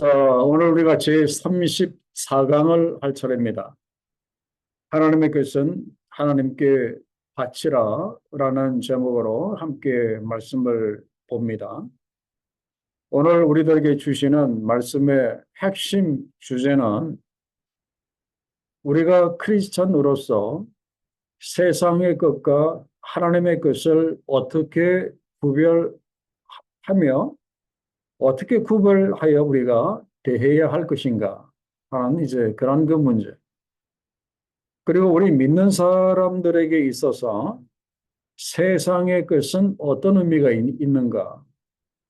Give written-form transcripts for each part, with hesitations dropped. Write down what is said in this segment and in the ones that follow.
자, 오늘 우리가 제34강을 할 차례입니다. 하나님의 것은 하나님께 바치라 라는 제목으로 함께 말씀을 봅니다. 오늘 우리들에게 주시는 말씀의 핵심 주제는 우리가 크리스천으로서 세상의 것과 하나님의 것을 어떻게 구별하며 어떻게 구별하여 우리가 대해야 할 것인가 하는 이제 그런 그 문제. 그리고 우리 믿는 사람들에게 있어서 세상의 것은 어떤 의미가 있는가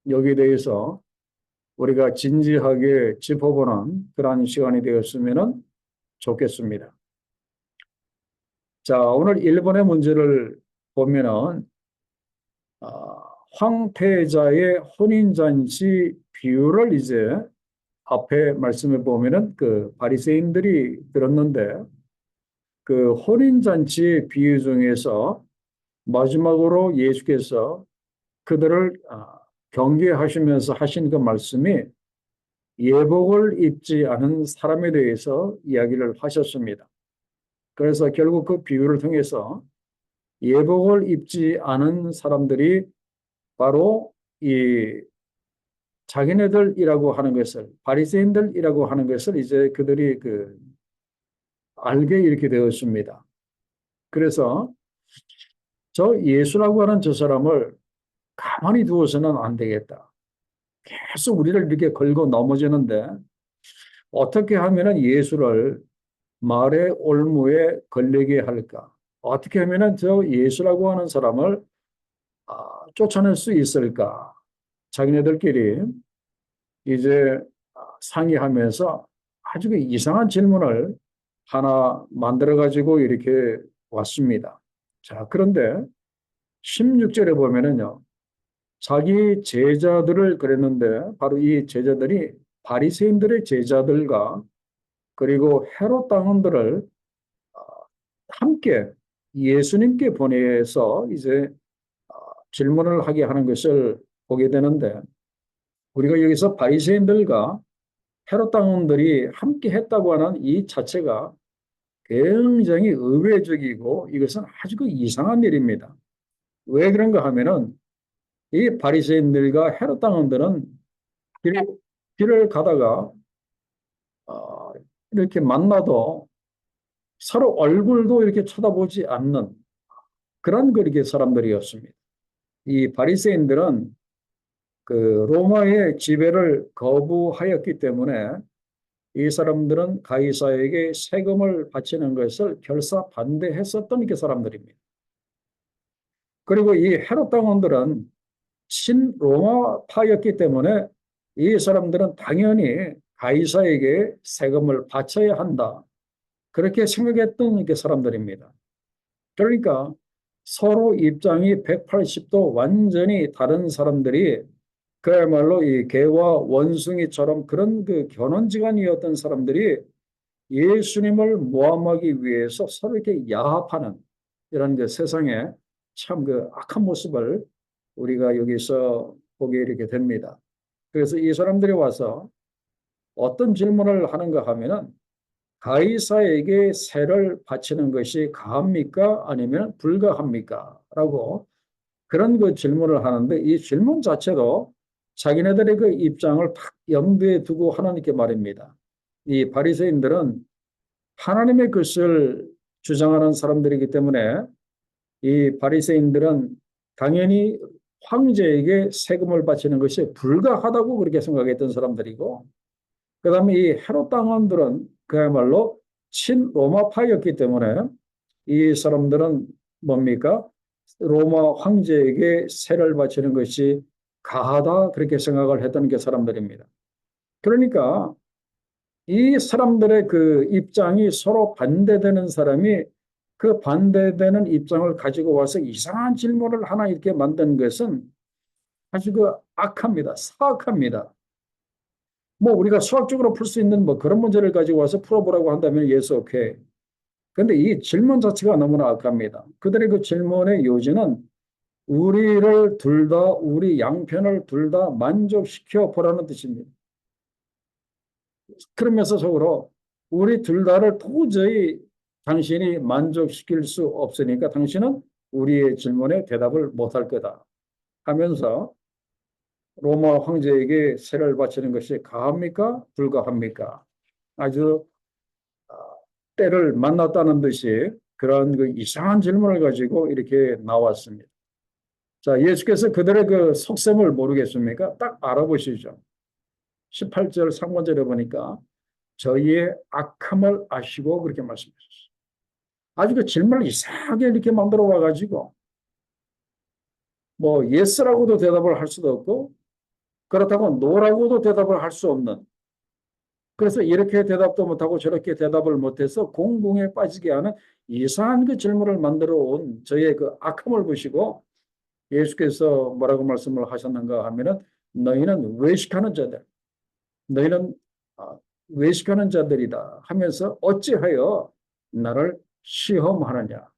여기에 대해서 우리가 진지하게 짚어보는 그런 시간이 되었으면 좋겠습니다. 자, 오늘 1번의 문제를 보면은 황태자의 혼인잔치 비유를 이제 앞에 말씀해 보면은 그 바리새인들이 들었는데 그 혼인잔치 비유 중에서 마지막으로 예수께서 그들을 경계하시면서 하신 그 말씀이 예복을 입지 않은 사람에 대해서 이야기를 하셨습니다. 그래서 결국 그 비유를 통해서 예복을 입지 않은 사람들이 바로 이 자기네들이라고 하는 것을 바리새인들이라고 하는 것을 이제 그들이 알게 이렇게 되었습니다. 그래서 저 예수라고 하는 저 사람을 가만히 두어서는 안 되겠다. 계속 우리를 이렇게 걸고 넘어지는데 어떻게 하면은 예수를 말의 올무에 걸리게 할까? 어떻게 하면은 저 예수라고 하는 사람을 쫓아낼 수 있을까? 자기네들끼리 이제 상의하면서 아주 이상한 질문을 하나 만들어 가지고 이렇게 왔습니다. 자, 그런데 16절에 보면은요. 자기 제자들을 그랬는데 바로 이 제자들이 바리새인들의 제자들과 그리고 헤롯 당원들을 함께 예수님께 보내서 이제 질문을 하게 하는 것을 보게 되는데 우리가 여기서 바리새인들과 헤롯 당원들이 함께 했다고 하는 이 자체가 굉장히 의외적이고 이것은 아주 이상한 일입니다. 왜 그런가 하면은 이 바리새인들과 헤롯 당원들은 길을 가다가 어, 이렇게 만나도 서로 얼굴도 이렇게 쳐다보지 않는 그런 그렇게 사람들이었습니다. 이 바리새인들은 그 로마의 지배를 거부하였기 때문에 이 사람들은 가이사에게 세금을 바치는 것을 결사 반대했었던 그 사람들입니다. 그리고 이 헤롯 당원들은 친로마파였기 때문에 이 사람들은 당연히 가이사에게 세금을 바쳐야 한다. 그렇게 생각했던 그 사람들입니다. 그러니까 서로 입장이 180도 완전히 다른 사람들이 그야말로 이 개와 원숭이처럼 그런 그 견원지간이었던 사람들이 예수님을 모함하기 위해서 서로 이렇게 야합하는 이런 그 세상에 참 그 악한 모습을 우리가 여기서 보게 이렇게 됩니다. 그래서 이 사람들이 와서 어떤 질문을 하는가 하면은 가이사에게 세를 바치는 것이 가합니까? 아니면 불가합니까? 라고 그런 그 질문을 하는데 이 질문 자체도 자기네들의 그 입장을 탁 염두에 두고 하나님께 말입니다. 이 바리새인들은 하나님의 것을 주장하는 사람들이기 때문에 이 바리새인들은 당연히 황제에게 세금을 바치는 것이 불가하다고 그렇게 생각했던 사람들이고 그다음에 이 헤롯 당원들은 그야말로 친로마파였기 때문에 이 사람들은 뭡니까? 로마 황제에게 세를 바치는 것이 가하다 그렇게 생각을 했던 게 사람들입니다. 그러니까 이 사람들의 그 입장이 서로 반대되는 사람이 그 반대되는 입장을 가지고 와서 이상한 질문을 하나 이렇게 만든 것은 아주 악합니다. 사악합니다. 뭐 우리가 수학적으로 풀 수 있는 뭐 그런 문제를 가지고 와서 풀어보라고 한다면 yes, 오케이. 근데 이 질문 자체가 너무나 악합니다. 그들의 그 질문의 요지는 우리 양편을 둘 다 만족시켜 보라는 뜻입니다. 그러면서 속으로 우리 둘 다를 도저히 당신이 만족시킬 수 없으니까 당신은 우리의 질문에 대답을 못할 거다 하면서 로마 황제에게 세를 바치는 것이 가합니까? 불가합니까? 아주 때를 만났다는 듯이 그런 그 이상한 질문을 가지고 이렇게 나왔습니다. 자, 예수께서 그들의 그 속셈을 모르겠습니까? 딱 알아보시죠. 18절 상반절에 보니까 저희의 악함을 아시고 그렇게 말씀하셨어요. 아주 그 질문을 이상하게 이렇게 만들어 와가지고 뭐 예스라고도 대답을 할 수도 없고 그렇다고 노라고도 대답을 할 수 없는 그래서 이렇게 대답도 못하고 저렇게 대답을 못해서 공공에 빠지게 하는 이상한 그 질문을 만들어 온 저의 그 악함을 보시고 예수께서 뭐라고 말씀을 하셨는가 하면은 너희는 외식하는 자들, 너희는 외식하는 자들이다 하면서 어찌하여 나를 시험하느냐.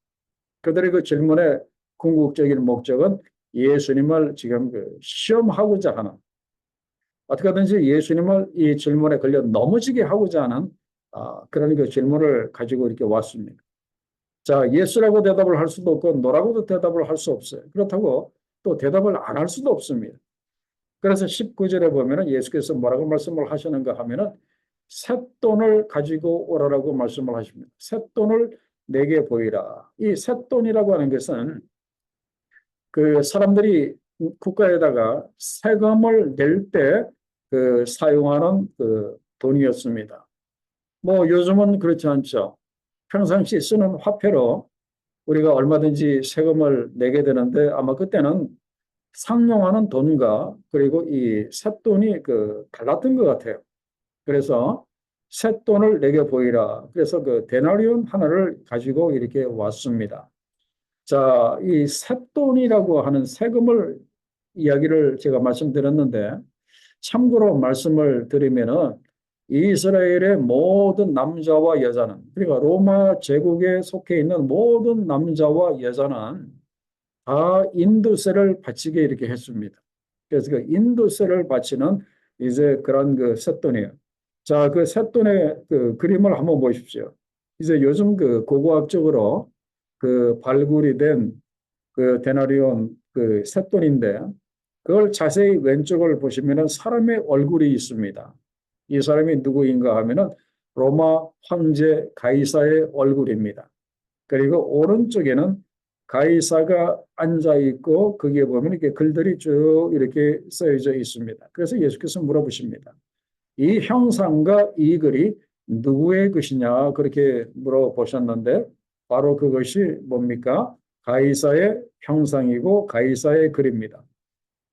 그들의 그 질문의 궁극적인 목적은 예수님을 지금 그 시험하고자 하는 어떻게든지 예수님을 이 질문에 걸려 넘어지게 하고자 하는 그런 그 질문을 가지고 이렇게 왔습니다. 자, 예수라고 대답을 할 수도 없고 노라고도 대답을 할 수 없어요. 그렇다고 또 대답을 안 할 수도 없습니다. 그래서 19절에 보면은 예수께서 뭐라고 말씀을 하시는가 하면은 쇳돈을 가지고 오라라고 말씀을 하십니다. 쇳돈을 내게 보이라. 이 쇳돈이라고 하는 것은 그 사람들이 국가에다가 세금을 낼 때 그 사용하는 그 돈이었습니다. 뭐 요즘은 그렇지 않죠. 평상시 쓰는 화폐로 우리가 얼마든지 세금을 내게 되는데 아마 그때는 상용하는 돈과 그리고 이 쇳돈이 그 달랐던 것 같아요. 그래서 쇳돈을 내게 보이라. 그래서 그 데나리온 하나를 가지고 이렇게 왔습니다. 자, 이 쇳돈이라고 하는 세금을 이야기를 제가 말씀드렸는데 참고로 말씀을 드리면은 이스라엘의 모든 남자와 여자는 그러니까 로마 제국에 속해 있는 모든 남자와 여자는 다 인도세를 바치게 이렇게 했습니다. 그래서 그 인도세를 바치는 이제 그런 그 쇳돈이에요. 자, 그 쇳돈의 그 그림을 한번 보십시오. 이제 요즘 그 고고학적으로 그 발굴이 된 그 데나리온 그 쇳돈인데 그걸 자세히 왼쪽을 보시면은 사람의 얼굴이 있습니다. 이 사람이 누구인가 하면은 로마 황제 가이사의 얼굴입니다. 그리고 오른쪽에는 가이사가 앉아 있고 거기에 보면 이렇게 글들이 쭉 이렇게 써져 있습니다. 그래서 예수께서 물어보십니다. 이 형상과 이 글이 누구의 것이냐 그렇게 물어보셨는데 바로 그것이 뭡니까? 가이사의 형상이고 가이사의 글입니다.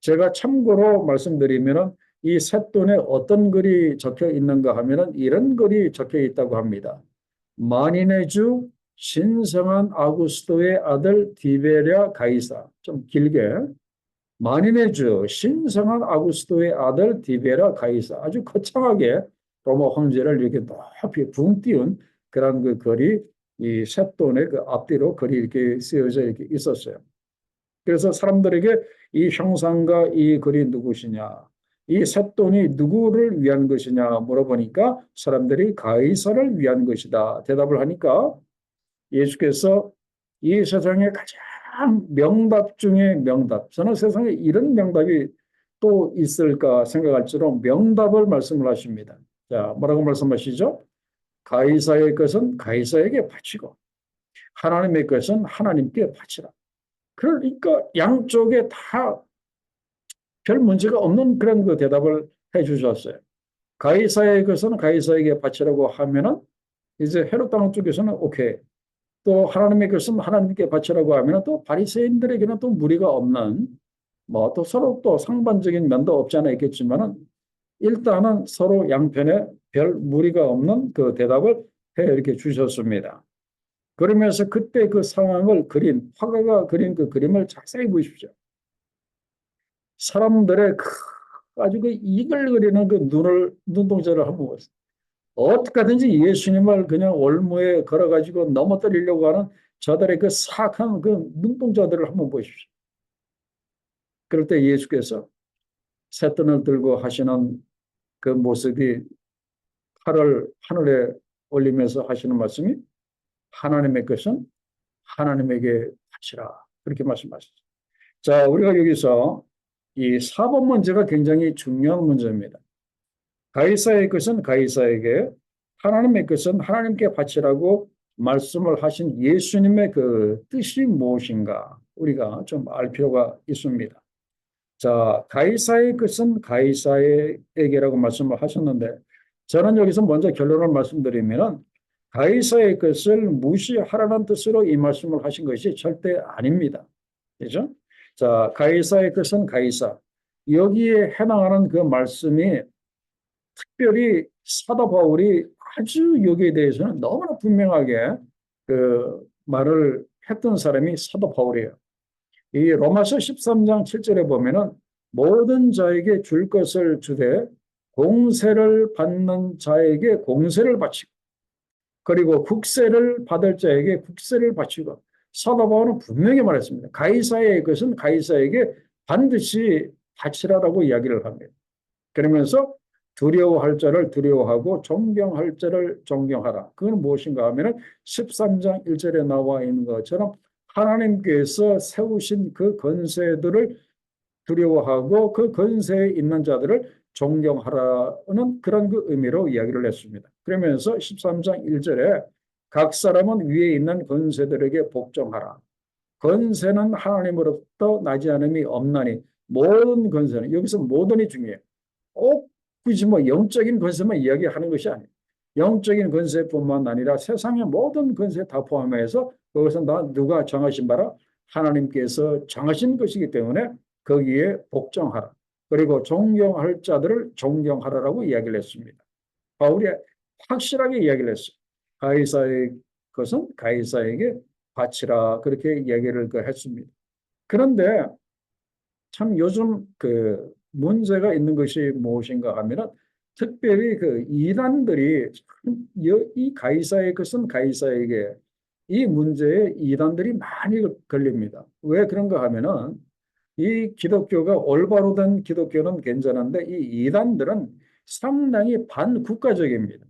제가 참고로 말씀드리면은 이 쇳돈에 어떤 글이 적혀 있는가 하면은 이런 글이 적혀 있다고 합니다. 만인의 주 신성한 아구스토의 아들 디베랴 가이사. 좀 길게. 만인의 주 신성한 아구스토의 아들 디베랴 가이사. 아주 거창하게 로마 황제를 이렇게 높이 붕 띄운 그런 그 글이 이 셋돈의 그 앞뒤로 글이 이렇게 쓰여져 이렇게 있었어요. 그래서 사람들에게 이 형상과 이 글이 누구시냐, 이 셋돈이 누구를 위한 것이냐 물어보니까 사람들이 가이사를 위한 것이다 대답을 하니까 예수께서 이 세상에 가장 명답 중에 명답, 저는 세상에 이런 명답이 또 있을까 생각할 줄로 명답을 말씀을 하십니다. 자, 뭐라고 말씀하시죠? 가이사의 것은 가이사에게 바치고 하나님의 것은 하나님께 바치라. 그러니까 양쪽에 다 별 문제가 없는 그런 그 대답을 해 주셨어요. 가이사의 것은 가이사에게 바치라고 하면은 이제 헤롯 당원 쪽에서는 오케이. 또 하나님의 것은 하나님께 바치라고 하면 또 바리새인들에게는 또 무리가 없는 뭐 또 서로 또 상반적인 면도 없지 않아 있겠지만은 일단은 서로 양편에 별 무리가 없는 그 대답을 해 이렇게 주셨습니다. 그러면서 그때 그 상황을 그린 화가가 그린 그 그림을 자세히 보십시오. 사람들의 아주 그 이글거리는 그 눈동자를 한번 보세요. 어떻게든지 예수님을 그냥 올무에 걸어가지고 넘어뜨리려고 하는 저들의 그 사악한 그 눈동자들을 한번 보십시오. 그럴 때 예수께서 쇳돈을 들고 하시는 그 모습이 팔을 하늘에 올리면서 하시는 말씀이 하나님의 것은 하나님에게 바치라. 그렇게 말씀하셨죠. 자, 우리가 여기서 이 4번 문제가 굉장히 중요한 문제입니다. 가이사의 것은 가이사에게, 하나님의 것은 하나님께 바치라고 말씀을 하신 예수님의 그 뜻이 무엇인가 우리가 좀 알 필요가 있습니다. 자, 가이사의 것은 가이사에게라고 말씀을 하셨는데, 저는 여기서 먼저 결론을 말씀드리면은 가이사의 것을 무시하라는 뜻으로 이 말씀을 하신 것이 절대 아닙니다. 그죠? 자, 가이사의 것은 가이사. 여기에 해당하는 그 말씀이 특별히 사도 바울이 아주 여기에 대해서는 너무나 분명하게 그 말을 했던 사람이 사도 바울이에요. 이 로마서 13장 7절에 보면은 모든 자에게 줄 것을 주되 공세를 받는 자에게 공세를 바치고, 그리고 국세를 받을 자에게 국세를 바치고, 사도 바울은 분명히 말했습니다. 가이사의 것은 가이사에게 반드시 바치라라고 이야기를 합니다. 그러면서 두려워할 자를 두려워하고 존경할 자를 존경하라. 그건 무엇인가 하면은 13장 1절에 나와 있는 것처럼 하나님께서 세우신 그 권세들을 두려워하고 그 권세에 있는 자들을 존경하라는 그런 그 의미로 이야기를 했습니다. 그러면서 13장 1절에 각 사람은 위에 있는 권세들에게 복종하라. 권세는 하나님으로부터 나지 않음이 없나니, 모든 권세는, 여기서 모든이 중요해요. 꼭 굳이 뭐 영적인 권세만 이야기하는 것이 아니에요. 영적인 권세뿐만 아니라 세상의 모든 권세 다 포함해서 그것은 다 누가 정하신 바라 하나님께서 정하신 것이기 때문에 거기에 복종하라. 그리고 존경할 자들을 존경하라라고 이야기를 했습니다. 바울이 확실하게 이야기를 했어요. 가이사의 것은 가이사에게 바치라. 그렇게 이야기를 했습니다. 그런데 참 요즘 그 문제가 있는 것이 무엇인가 하면은 특별히 그 이단들이 이 가이사의 것은 가이사에게, 이 문제에 이단들이 많이 걸립니다. 왜 그런가 하면은 이 기독교가 올바로 된 기독교는 괜찮은데 이 이단들은 상당히 반국가적입니다.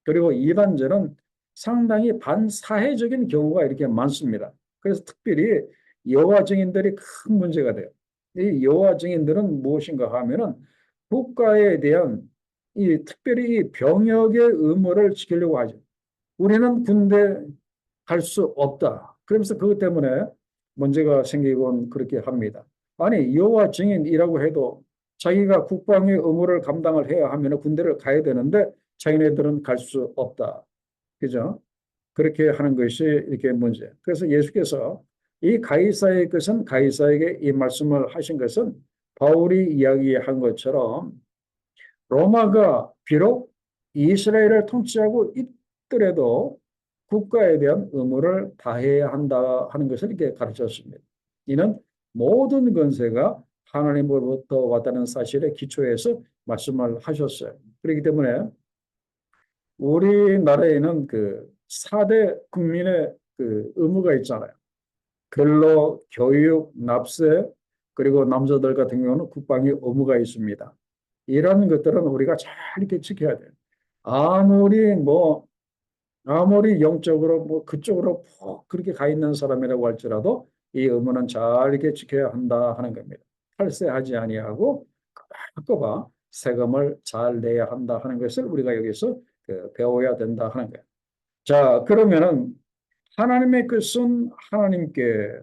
그리고 이단들은 상당히 반사회적인 경우가 이렇게 많습니다. 그래서 특별히 여호와 증인들이 큰 문제가 돼요. 이 여호와 증인들은 무엇인가 하면은 국가에 대한 이 특별히 이 병역의 의무를 지키려고 하죠. 우리는 군대 갈 수 없다. 그러면서 그것 때문에 문제가 생기곤 그렇게 합니다. 아니, 여호와 증인이라고 해도 자기가 국방의 의무를 감당을 해야 하면 군대를 가야 되는데 자기네들은 갈 수 없다. 그죠? 그렇게 하는 것이 이렇게 문제. 그래서 예수께서 이 가이사의 것은 가이사에게 이 말씀을 하신 것은 바울이 이야기한 것처럼 로마가 비록 이스라엘을 통치하고 있더라도 국가에 대한 의무를 다해야 한다 하는 것을 이렇게 가르쳤습니다. 이는 모든 권세가 하나님으로부터 왔다는 사실에 기초해서 말씀을 하셨어요. 그렇기 때문에 우리나라에는 그 4대 국민의 그 의무가 있잖아요. 근로, 교육, 납세, 그리고 남자들 같은 경우는 국방의 의무가 있습니다. 이런 것들은 우리가 잘 이렇게 지켜야 돼요. 아무리 뭐 아무리 영적으로 뭐 그쪽으로 푹 그렇게 가 있는 사람이라고 할지라도 이 의무는 잘 이렇게 지켜야 한다 하는 겁니다. 탈세하지 아니하고 꼬박꼬박 세금을 잘 내야 한다 하는 것을 우리가 여기서 배워야 된다 하는 거예요. 자, 그러면은 하나님의 것은 하나님께,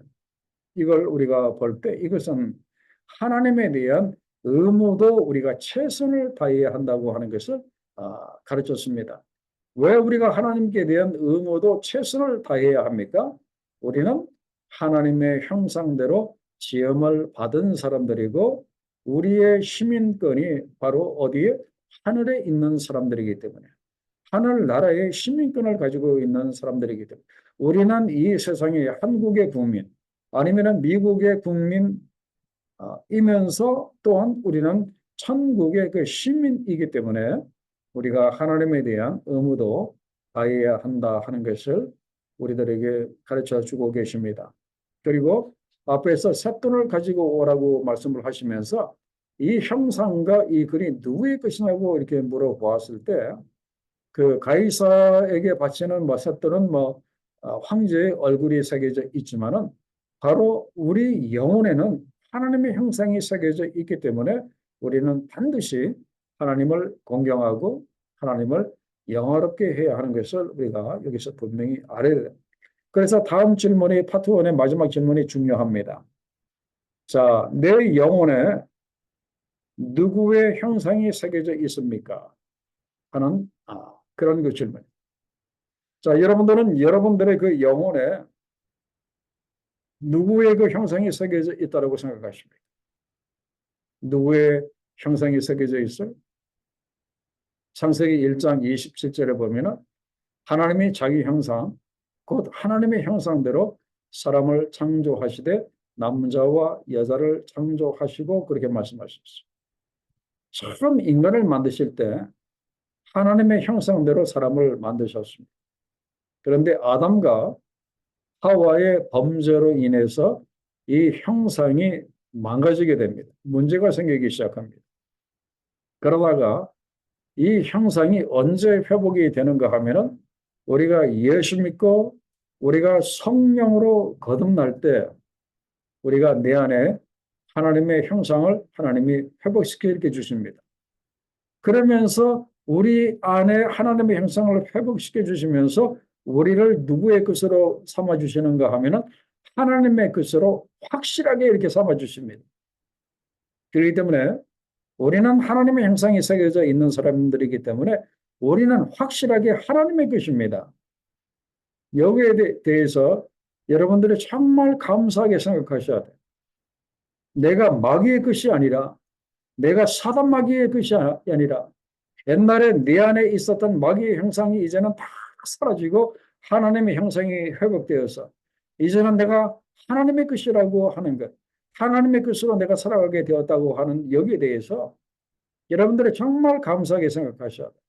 이걸 우리가 볼 때 이것은 하나님에 대한 의무도 우리가 최선을 다해야 한다고 하는 것을 가르쳤습니다. 왜 우리가 하나님께 대한 의무도 최선을 다해야 합니까? 우리는 하나님의 형상대로 지음을 받은 사람들이고 우리의 시민권이 바로 어디에? 하늘에 있는 사람들이기 때문에, 하늘나라의 시민권을 가지고 있는 사람들이기 때문에 우리는 이 세상의 한국의 국민 아니면 미국의 국민이면서 또한 우리는 천국의 그 시민이기 때문에 우리가 하나님에 대한 의무도 다해야 한다 하는 것을 우리들에게 가르쳐 주고 계십니다. 그리고 앞에서 쇳돈을 가지고 오라고 말씀을 하시면서 이 형상과 이 글이 누구의 것이냐고 이렇게 물어보았을 때 그 가이사에게 바치는 뭐 셋들은 뭐 황제의 얼굴이 새겨져 있지만은 바로 우리 영혼에는 하나님의 형상이 새겨져 있기 때문에 우리는 반드시 하나님을 공경하고 하나님을 영화롭게 해야 하는 것을 우리가 여기서 분명히 알아야 돼요. 그래서 다음 질문이 파트 1의 마지막 질문이 중요합니다. 자, 내 영혼에 누구의 형상이 새겨져 있습니까? 하는 그런 그 질문. 자, 여러분들은 여러분들의 그 영혼에 누구의 그 형상이 새겨져 있다고 생각하십니까? 누구의 형상이 새겨져 있어요? 창세기 1장 27절에 보면은 하나님이 자기 형상, 곧 하나님의 형상대로 사람을 창조하시되 남자와 여자를 창조하시고 그렇게 말씀하셨어요. 처음 인간을 만드실 때 하나님의 형상대로 사람을 만드셨습니다. 그런데 아담과 하와의 범죄로 인해서 이 형상이 망가지게 됩니다. 문제가 생기기 시작합니다. 그러다가 이 형상이 언제 회복이 되는가 하면은 우리가 예수 믿고 우리가 성령으로 거듭날 때 우리가 내 안에 하나님의 형상을 하나님이 회복시켜 이렇게 주십니다. 그러면서 우리 안에 하나님의 형상을 회복시켜 주시면서 우리를 누구의 것으로 삼아 주시는가 하면은 하나님의 것으로 확실하게 이렇게 삼아 주십니다. 그렇기 때문에 우리는 하나님의 형상이 새겨져 있는 사람들이기 때문에 우리는 확실하게 하나님의 것입니다. 여기에 대해서 여러분들이 정말 감사하게 생각하셔야 돼요. 내가 마귀의 것이 아니라 내가 사단 마귀의 것이 아니라 옛날에 내 안에 있었던 마귀의 형상이 이제는 다 사라지고 하나님의 형상이 회복되어서 이제는 내가 하나님의 것이라고 하는 것, 하나님의 것으로 내가 살아가게 되었다고 하는 여기에 대해서 여러분들이 정말 감사하게 생각하셔야 돼요.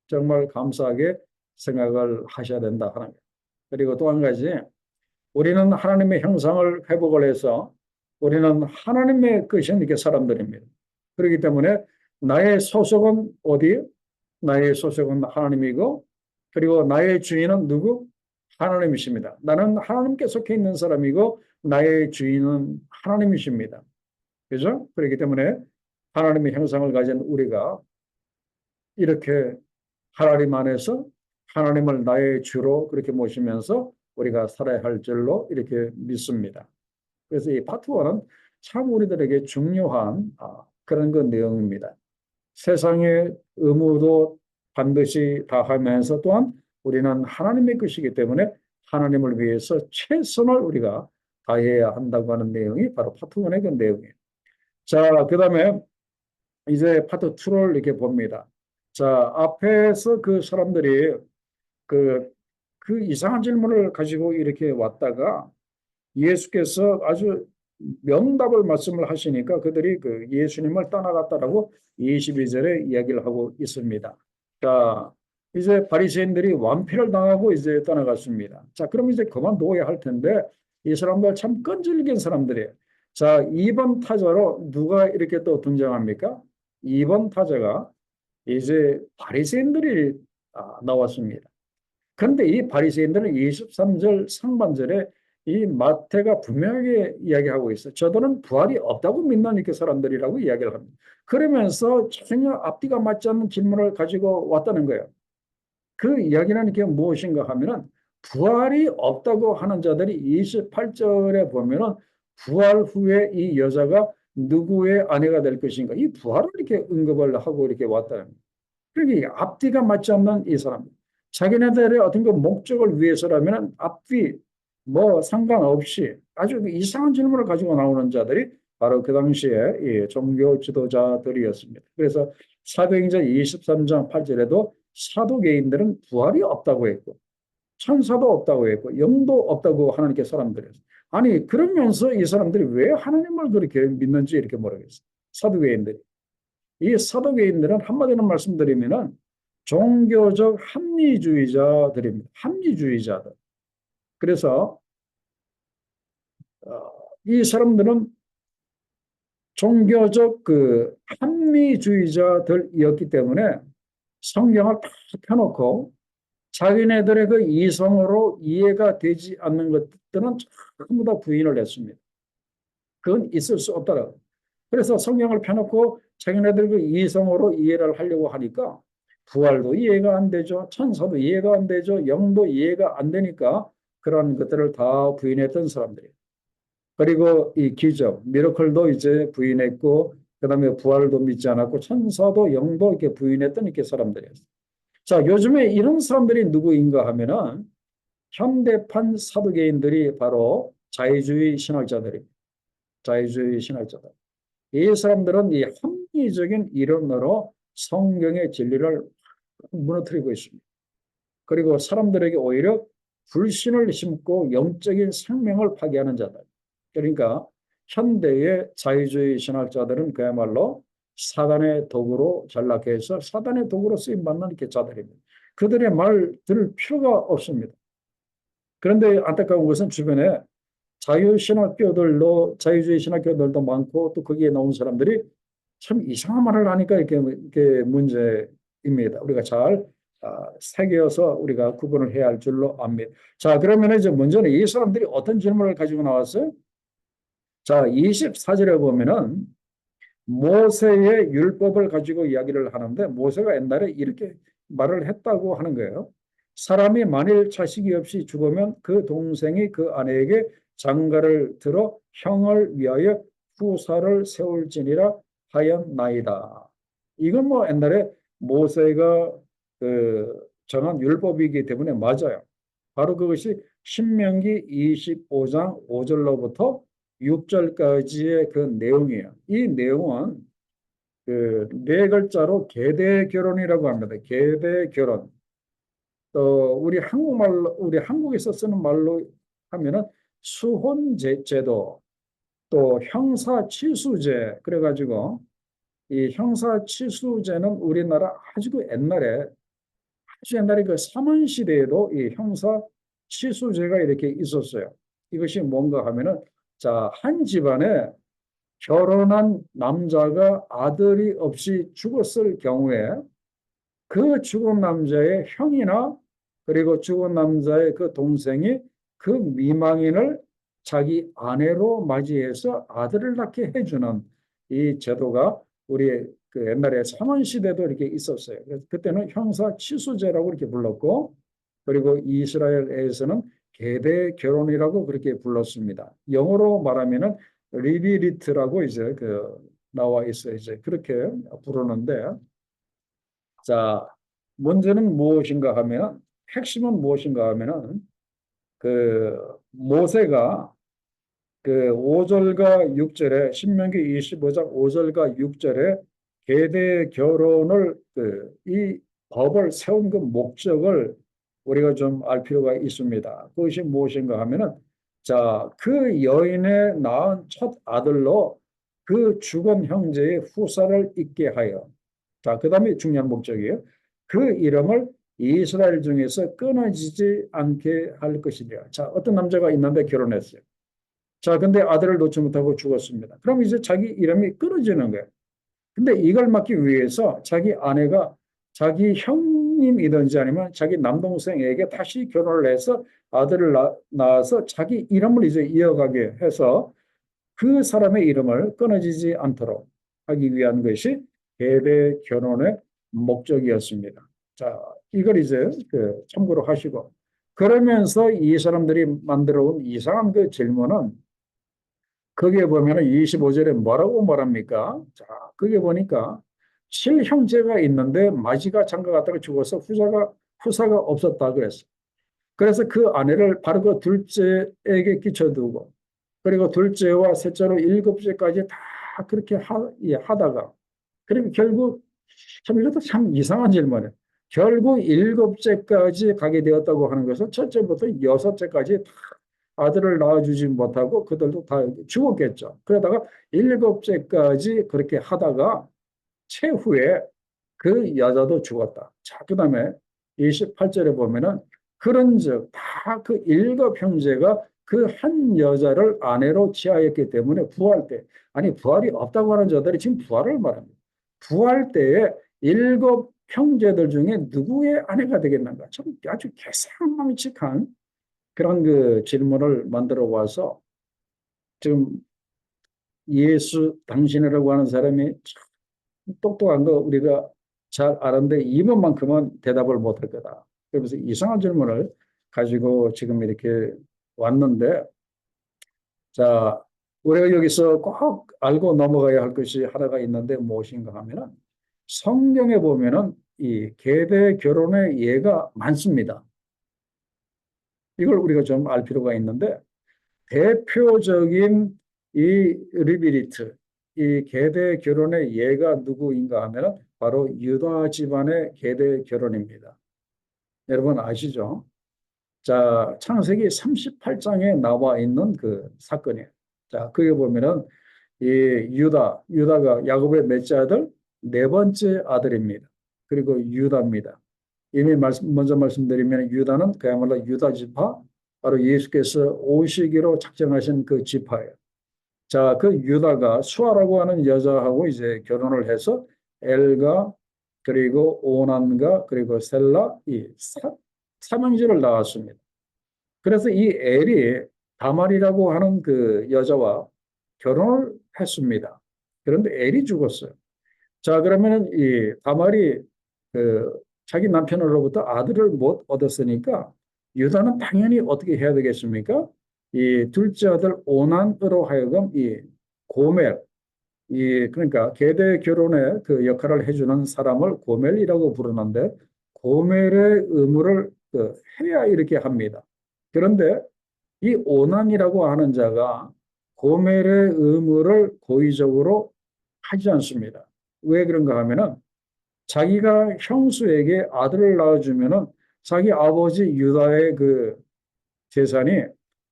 정말 감사하게 생각을 하셔야 된다 하는 거예요. 그리고 또 한 가지, 우리는 하나님의 형상을 회복을 해서 우리는 하나님의 것인 이렇게 사람들입니다. 그렇기 때문에 나의 소속은 어디? 나의 소속은 하나님이고, 그리고 나의 주인은 누구? 하나님이십니다. 나는 하나님께 속해 있는 사람이고 나의 주인은 하나님이십니다. 그죠? 그렇기 때문에 하나님의 형상을 가진 우리가 이렇게 하나님 안에서 하나님을 나의 주로 그렇게 모시면서 우리가 살아야 할 줄로 이렇게 믿습니다. 그래서 이 파트 1은 참 우리들에게 중요한 그런 그 내용입니다. 세상의 의무도 반드시 다하면서 또한 우리는 하나님의 것이기 때문에 하나님을 위해서 최선을 우리가 다해야 한다고 하는 내용이 바로 파트 1의 그 내용이에요. 자, 그 다음에 이제 파트 2를 이렇게 봅니다. 자, 앞에서 그 사람들이 그, 그 이상한 질문을 가지고 이렇게 왔다가 예수께서 아주 명답을 말씀을 하시니까 그들이 그 예수님을 떠나갔다라고 22절에 이야기를 하고 있습니다. 자, 이제 바리새인들이 완패를 당하고 이제 떠나갔습니다. 자, 그럼 이제 그만둬야 할 텐데 이 사람들 참 끈질긴 사람들이에요. 자, 2번 타자로 누가 이렇게 또 등장합니까? 2번 타자가 이제 바리새인들이 나왔습니다. 그런데 이 바리새인들은 23절 상반절에 이 마태가 분명하게 이야기하고 있어요. 저들은 부활이 없다고 믿는 이렇게 사람들이라고 이야기를 합니다. 그러면서 전혀 앞뒤가 맞지 않는 질문을 가지고 왔다는 거예요. 그 이야기는 이게 무엇인가 하면은 부활이 없다고 하는 자들이 28절에 보면은 부활 후에 이 여자가 누구의 아내가 될 것인가 이 부활을 이렇게 언급을 하고 이렇게 왔다는 거예요. 그러니까 앞뒤가 맞지 않는 이 사람. 자기네들의 어떤 그 목적을 위해서라면 앞뒤 뭐 상관없이 아주 이상한 질문을 가지고 나오는 자들이 바로 그 당시에 이 종교 지도자들이었습니다. 그래서 사도행전 23장 8절에도 사도개인들은 부활이 없다고 했고 천사도 없다고 했고 영도 없다고 하나님께 사람들이었어요. 아니 그러면서 이 사람들이 왜 하나님을 그렇게 믿는지 이렇게 모르겠어요. 사도개인들이. 이 사도개인들은 한마디로 말씀드리면은 종교적 합리주의자들입니다. 합리주의자들. 그래서 이 사람들은 종교적 그 합리주의자들이었기 때문에 성경을 다 펴놓고 자기네들의 그 이성으로 이해가 되지 않는 것들은 전부 다 부인을 했습니다. 그건 있을 수 없더라고요. 그래서 성경을 펴놓고 자기네들 그 이성으로 이해를 하려고 하니까 부활도 이해가 안 되죠. 천사도 이해가 안 되죠. 영도 이해가 안 되니까 그런 것들을 다 부인했던 사람들이에요. 그리고 이 기적, 미러클도 이제 부인했고, 그 다음에 부활도 믿지 않았고, 천사도 영도 이렇게 부인했던 이렇게 사람들이에요. 자, 요즘에 이런 사람들이 누구인가 하면은 현대판 사두개인들이 바로 자유주의 신학자들입니다. 자유주의 신학자들. 이 사람들은 이 합리적인 이론으로 성경의 진리를 무너뜨리고 있습니다. 그리고 사람들에게 오히려 불신을 심고 영적인 생명을 파괴하는 자들. 그러니까 현대의 자유주의 신학자들은 그야말로 사단의 도구로 전락해서 사단의 도구로 쓰임받는 이렇게 자들입니다. 그들의 말 들을 필요가 없습니다. 그런데 안타까운 것은 주변에 자유주의 신학교들도 많고 또 거기에 나온 사람들이 참 이상한 말을 하니까 이렇게 문제입니다. 우리가 잘 새겨서 우리가 구분을 해야 할 줄로 압니다. 자, 그러면 이제 문제는 이 사람들이 어떤 질문을 가지고 나왔어요? 자, 24절에 보면은 모세의 율법을 가지고 이야기를 하는데 모세가 옛날에 이렇게 말을 했다고 하는 거예요. 사람이 만일 자식이 없이 죽으면 그 동생이 그 아내에게 장가를 들어 형을 위하여 후사를 세울지니라 하였나이다. 이건 뭐 옛날에 모세가 정한 율법이기 때문에 맞아요. 바로 그것이 신명기 25장 5절로부터 6절까지의 그 내용이에요. 이 내용은 그 네 글자로 계대 결혼이라고 합니다. 계대 결혼. 또 우리 한국에서 쓰는 말로 하면은 수혼 제도, 또 형사 취수제. 그래가지고 이 형사 취수제는 우리나라 아주 옛날에 그 삼원 시대에도 이 형사 취수제가 이렇게 있었어요. 이것이 뭔가 하면은 자, 한 집안에 결혼한 남자가 아들이 없이 죽었을 경우에 그 죽은 남자의 형이나 그리고 죽은 남자의 그 동생이 그 미망인을 자기 아내로 맞이해서 아들을 낳게 해주는 이 제도가 우리 그 옛날에 삼원시대도 이렇게 있었어요. 그래서 그때는 형사 취수제라고 이렇게 불렀고, 그리고 이스라엘에서는 계대 결혼이라고 그렇게 불렀습니다. 영어로 말하면은 리비리트라고 이제 나와 있어요. 이제 그렇게 부르는데, 자, 문제는 무엇인가 하면, 핵심은 무엇인가 하면은, 모세가 5절과 6절에, 신명기 25장 5절과 6절에 계대 결혼을, 이 법을 세운 그 목적을 우리가 좀 알 필요가 있습니다. 그것이 무엇인가 하면은, 자, 그 여인의 낳은 첫 아들로 그 죽은 형제의 후사를 잇게 하여, 자, 그 다음에 중요한 목적이에요. 그 이름을 이스라엘 중에서 끊어지지 않게 할 것이라. 자, 어떤 남자가 있는데 결혼했어요. 자, 근데 아들을 놓지 못하고 죽었습니다. 그럼 이제 자기 이름이 끊어지는 거예요. 근데 이걸 막기 위해서 자기 아내가 자기 형님이든지 아니면 자기 남동생에게 다시 결혼을 해서 아들을 낳아서 자기 이름을 이제 이어가게 해서 그 사람의 이름을 끊어지지 않도록 하기 위한 것이 계대 결혼의 목적이었습니다. 자, 이걸 이제 참고로 하시고, 그러면서 이 사람들이 만들어 온 이상한 그 질문은, 거기에 보면은 25절에 뭐라고 말합니까? 자, 거기에 보니까 7형제가 있는데 마지가 장가 갔다가 죽어서 후사가 없었다 그랬어. 그래서 그 아내를 바로 그 둘째에게 끼쳐두고, 그리고 둘째와 셋째로 일곱째까지 다 그렇게 하다가, 그리고 결국, 참 이것도 참 이상한 질문이에요. 결국 일곱째까지 가게 되었다고 하는 것은 첫째부터 여섯째까지 다 아들을 낳아주지 못하고 그들도 다 죽었겠죠. 그러다가 일곱째까지 그렇게 하다가 최후에 그 여자도 죽었다. 자, 그 다음에 28절에 보면은 그런즉 다 그 일곱 형제가 그 한 여자를 아내로 취하였기 때문에 부활 때, 아니 부활이 없다고 하는 자들이 지금 부활을 말합니다. 부활 때에 일곱 형제들 중에 누구의 아내가 되겠는가? 좀 아주 개상망측한 그런 그 질문을 만들어 와서 지금 예수 당신이라고 하는 사람이 참 똑똑한 거 우리가 잘 아는데 이번만큼은 대답을 못할 거다. 그래서 이상한 질문을 가지고 지금 이렇게 왔는데, 자, 우리가 여기서 꼭 알고 넘어가야 할 것이 하나가 있는데 무엇인가 하면은 성경에 보면은 이 계대 결혼의 예가 많습니다. 이걸 우리가 좀 알 필요가 있는데, 대표적인 이 리비리트, 이 계대 결혼의 예가 누구인가 하면 바로 유다 집안의 계대 결혼입니다. 여러분 아시죠? 자, 창세기 38장에 나와 있는 그 사건이에요. 자, 거기 보면은 이 유다가 야곱의 넷째 아들, 네 번째 아들입니다. 그리고 유다입니다. 이미 먼저 말씀드리면 유다는 그야말로 유다 지파, 바로 예수께서 오시기로 작정하신 그 지파예요. 자, 그 유다가 수아라고 하는 여자하고 이제 결혼을 해서 엘과 그리고 오난과 그리고 셀라 이 삼형제를 낳았습니다. 그래서 이 엘이 다말이라고 하는 그 여자와 결혼을 했습니다. 그런데 엘이 죽었어요. 자, 그러면은 이 다말이 그 자기 남편으로부터 아들을 못 얻었으니까 유다는 당연히 어떻게 해야 되겠습니까? 이 둘째 아들 오난으로 하여금 이 고멜, 이 그러니까 계대 결혼의 그 역할을 해주는 사람을 고멜이라고 부르는데 고멜의 의무를 그 해야 이렇게 합니다. 그런데 이 오난이라고 하는 자가 고멜의 의무를 고의적으로 하지 않습니다. 왜 그런가 하면은 자기가 형수에게 아들을 낳아주면은 자기 아버지 유다의 그 재산이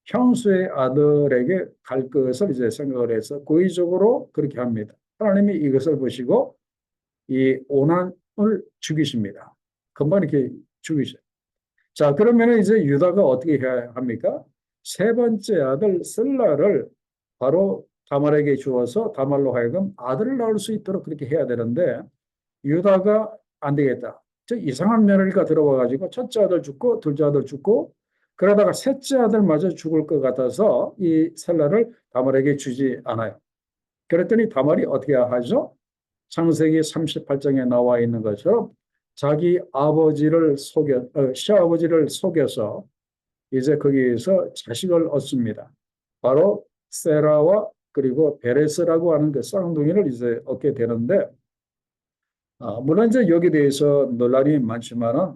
형수의 아들에게 갈 것을 이제 생각을 해서 고의적으로 그렇게 합니다. 하나님이 이것을 보시고 이 오난을 죽이십니다. 금방 이렇게 죽이셔요. 자, 그러면 이제 유다가 어떻게 해야 합니까? 세 번째 아들 슬라를 바로 다말에게 주어서 다말로 하여금 아들을 낳을 수 있도록 그렇게 해야 되는데 유다가 안 되겠다. 저 이상한 며느리가 들어와 가지고 첫째 아들 죽고 둘째 아들 죽고 그러다가 셋째 아들마저 죽을 것 같아서 이 셀라를 다말에게 주지 않아요. 그랬더니 다말이 어떻게 하죠? 창세기 38장에 나와 있는 것처럼 자기 시아버지를 속여서 이제 거기에서 자식을 얻습니다. 바로 세라와 그리고 베레스라고 하는 그 쌍둥이를 이제 얻게 되는데, 물론 이제 여기에 대해서 논란이 많지만은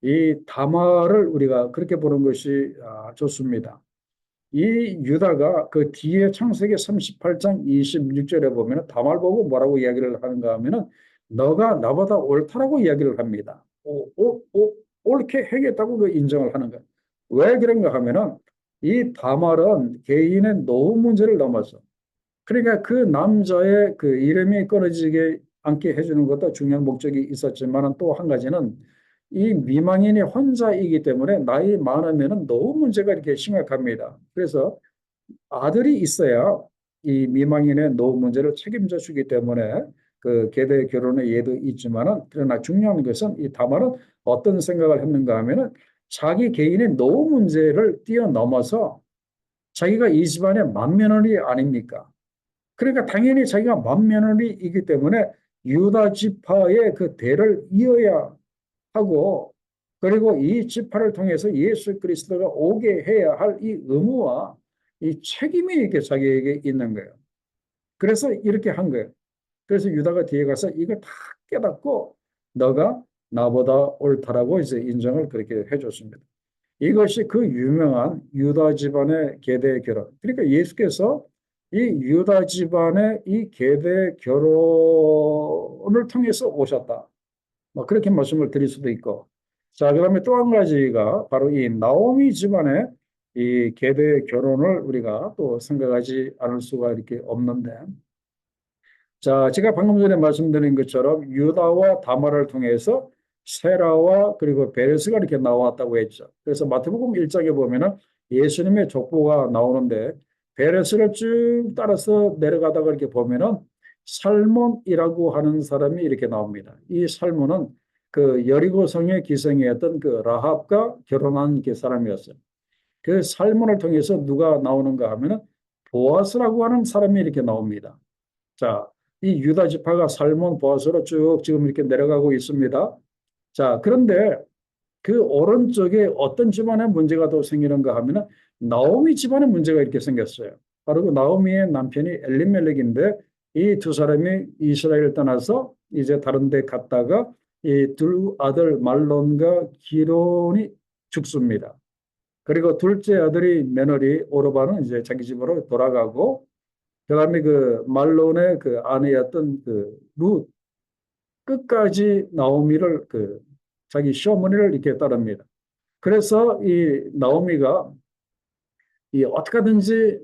이 다말을 우리가 그렇게 보는 것이 좋습니다. 이 유다가 그 뒤에 창세기 38장 26절에 보면 다말 보고 뭐라고 이야기를 하는가 하면은 너가 나보다 옳다라고 이야기를 합니다. 옳게 해겠다고 그 인정을 하는 거예요. 왜 그런가 하면은 이 다말은 개인의 노후 문제를 넘어서 그러니까 그 남자의 그 이름이 끊어지게 않게 해주는 것도 중요한 목적이 있었지만 또 한 가지는 이 미망인이 혼자이기 때문에 나이 많으면 노후 문제가 이렇게 심각합니다. 그래서 아들이 있어야 이 미망인의 노후 문제를 책임져 주기 때문에 그 계대 결혼의 예도 있지만은 그러나 중요한 것은 이 다말은 어떤 생각을 했는가 하면은 자기 개인의 노후 문제를 뛰어넘어서 자기가 이 집안의 맏며느리 아닙니까? 그러니까 당연히 자기가 맏며느리이기 때문에 유다 지파의 그 대를 이어야 하고 그리고 이 지파를 통해서 예수 그리스도가 오게 해야 할 이 의무와 이 책임이 이렇게 자기에게 있는 거예요. 그래서 이렇게 한 거예요. 그래서 유다가 뒤에 가서 이거 다 깨닫고 너가 나보다 옳다라고 이제 인정을 그렇게 해줬습니다. 이것이 그 유명한 유다 집안의 계대 결혼. 그러니까 예수께서 이 유다 집안의 이 계대 결혼을 통해서 오셨다. 뭐 그렇게 말씀을 드릴 수도 있고. 자, 그다음에 또 한 가지가 바로 이 나오미 집안의 이 계대 결혼을 우리가 또 생각하지 않을 수가 이렇게 없는데. 자, 제가 방금 전에 말씀드린 것처럼 유다와 다말을 통해서 세라와 그리고 베레스가 이렇게 나왔다고 했죠. 그래서 마태복음 1장에 보면은 예수님의 족보가 나오는데 베레스를 쭉 따라서 내려가다가 이렇게 보면은 살몬이라고 하는 사람이 이렇게 나옵니다. 이 살몬은 그 여리고성의 기생이었던 그 라합과 결혼한 그 사람이었어요. 그 살문을 통해서 누가 나오는가 하면은 보아스라고 하는 사람이 이렇게 나옵니다. 자, 이 유다 지파가 살몬 보아스로 쭉 지금 이렇게 내려가고 있습니다. 자, 그런데 그 오른쪽에 어떤 집안에 문제가 더 생기는가 하면은 나오미 집안에 문제가 이렇게 생겼어요. 바로 그 나오미의 남편이 엘리멜렉인데 이 두 사람이 이스라엘 떠나서 이제 다른 데 갔다가 이 두 아들 말론과 기론이 죽습니다. 그리고 둘째 아들이 며느리 오르바는 이제 자기 집으로 돌아가고 그다음에 그 말론의 그 아내였던 그룻 끝까지 나오미를 그 자기 시어머니를 이렇게 따릅니다. 그래서 이 나오미가 이 어떻게든지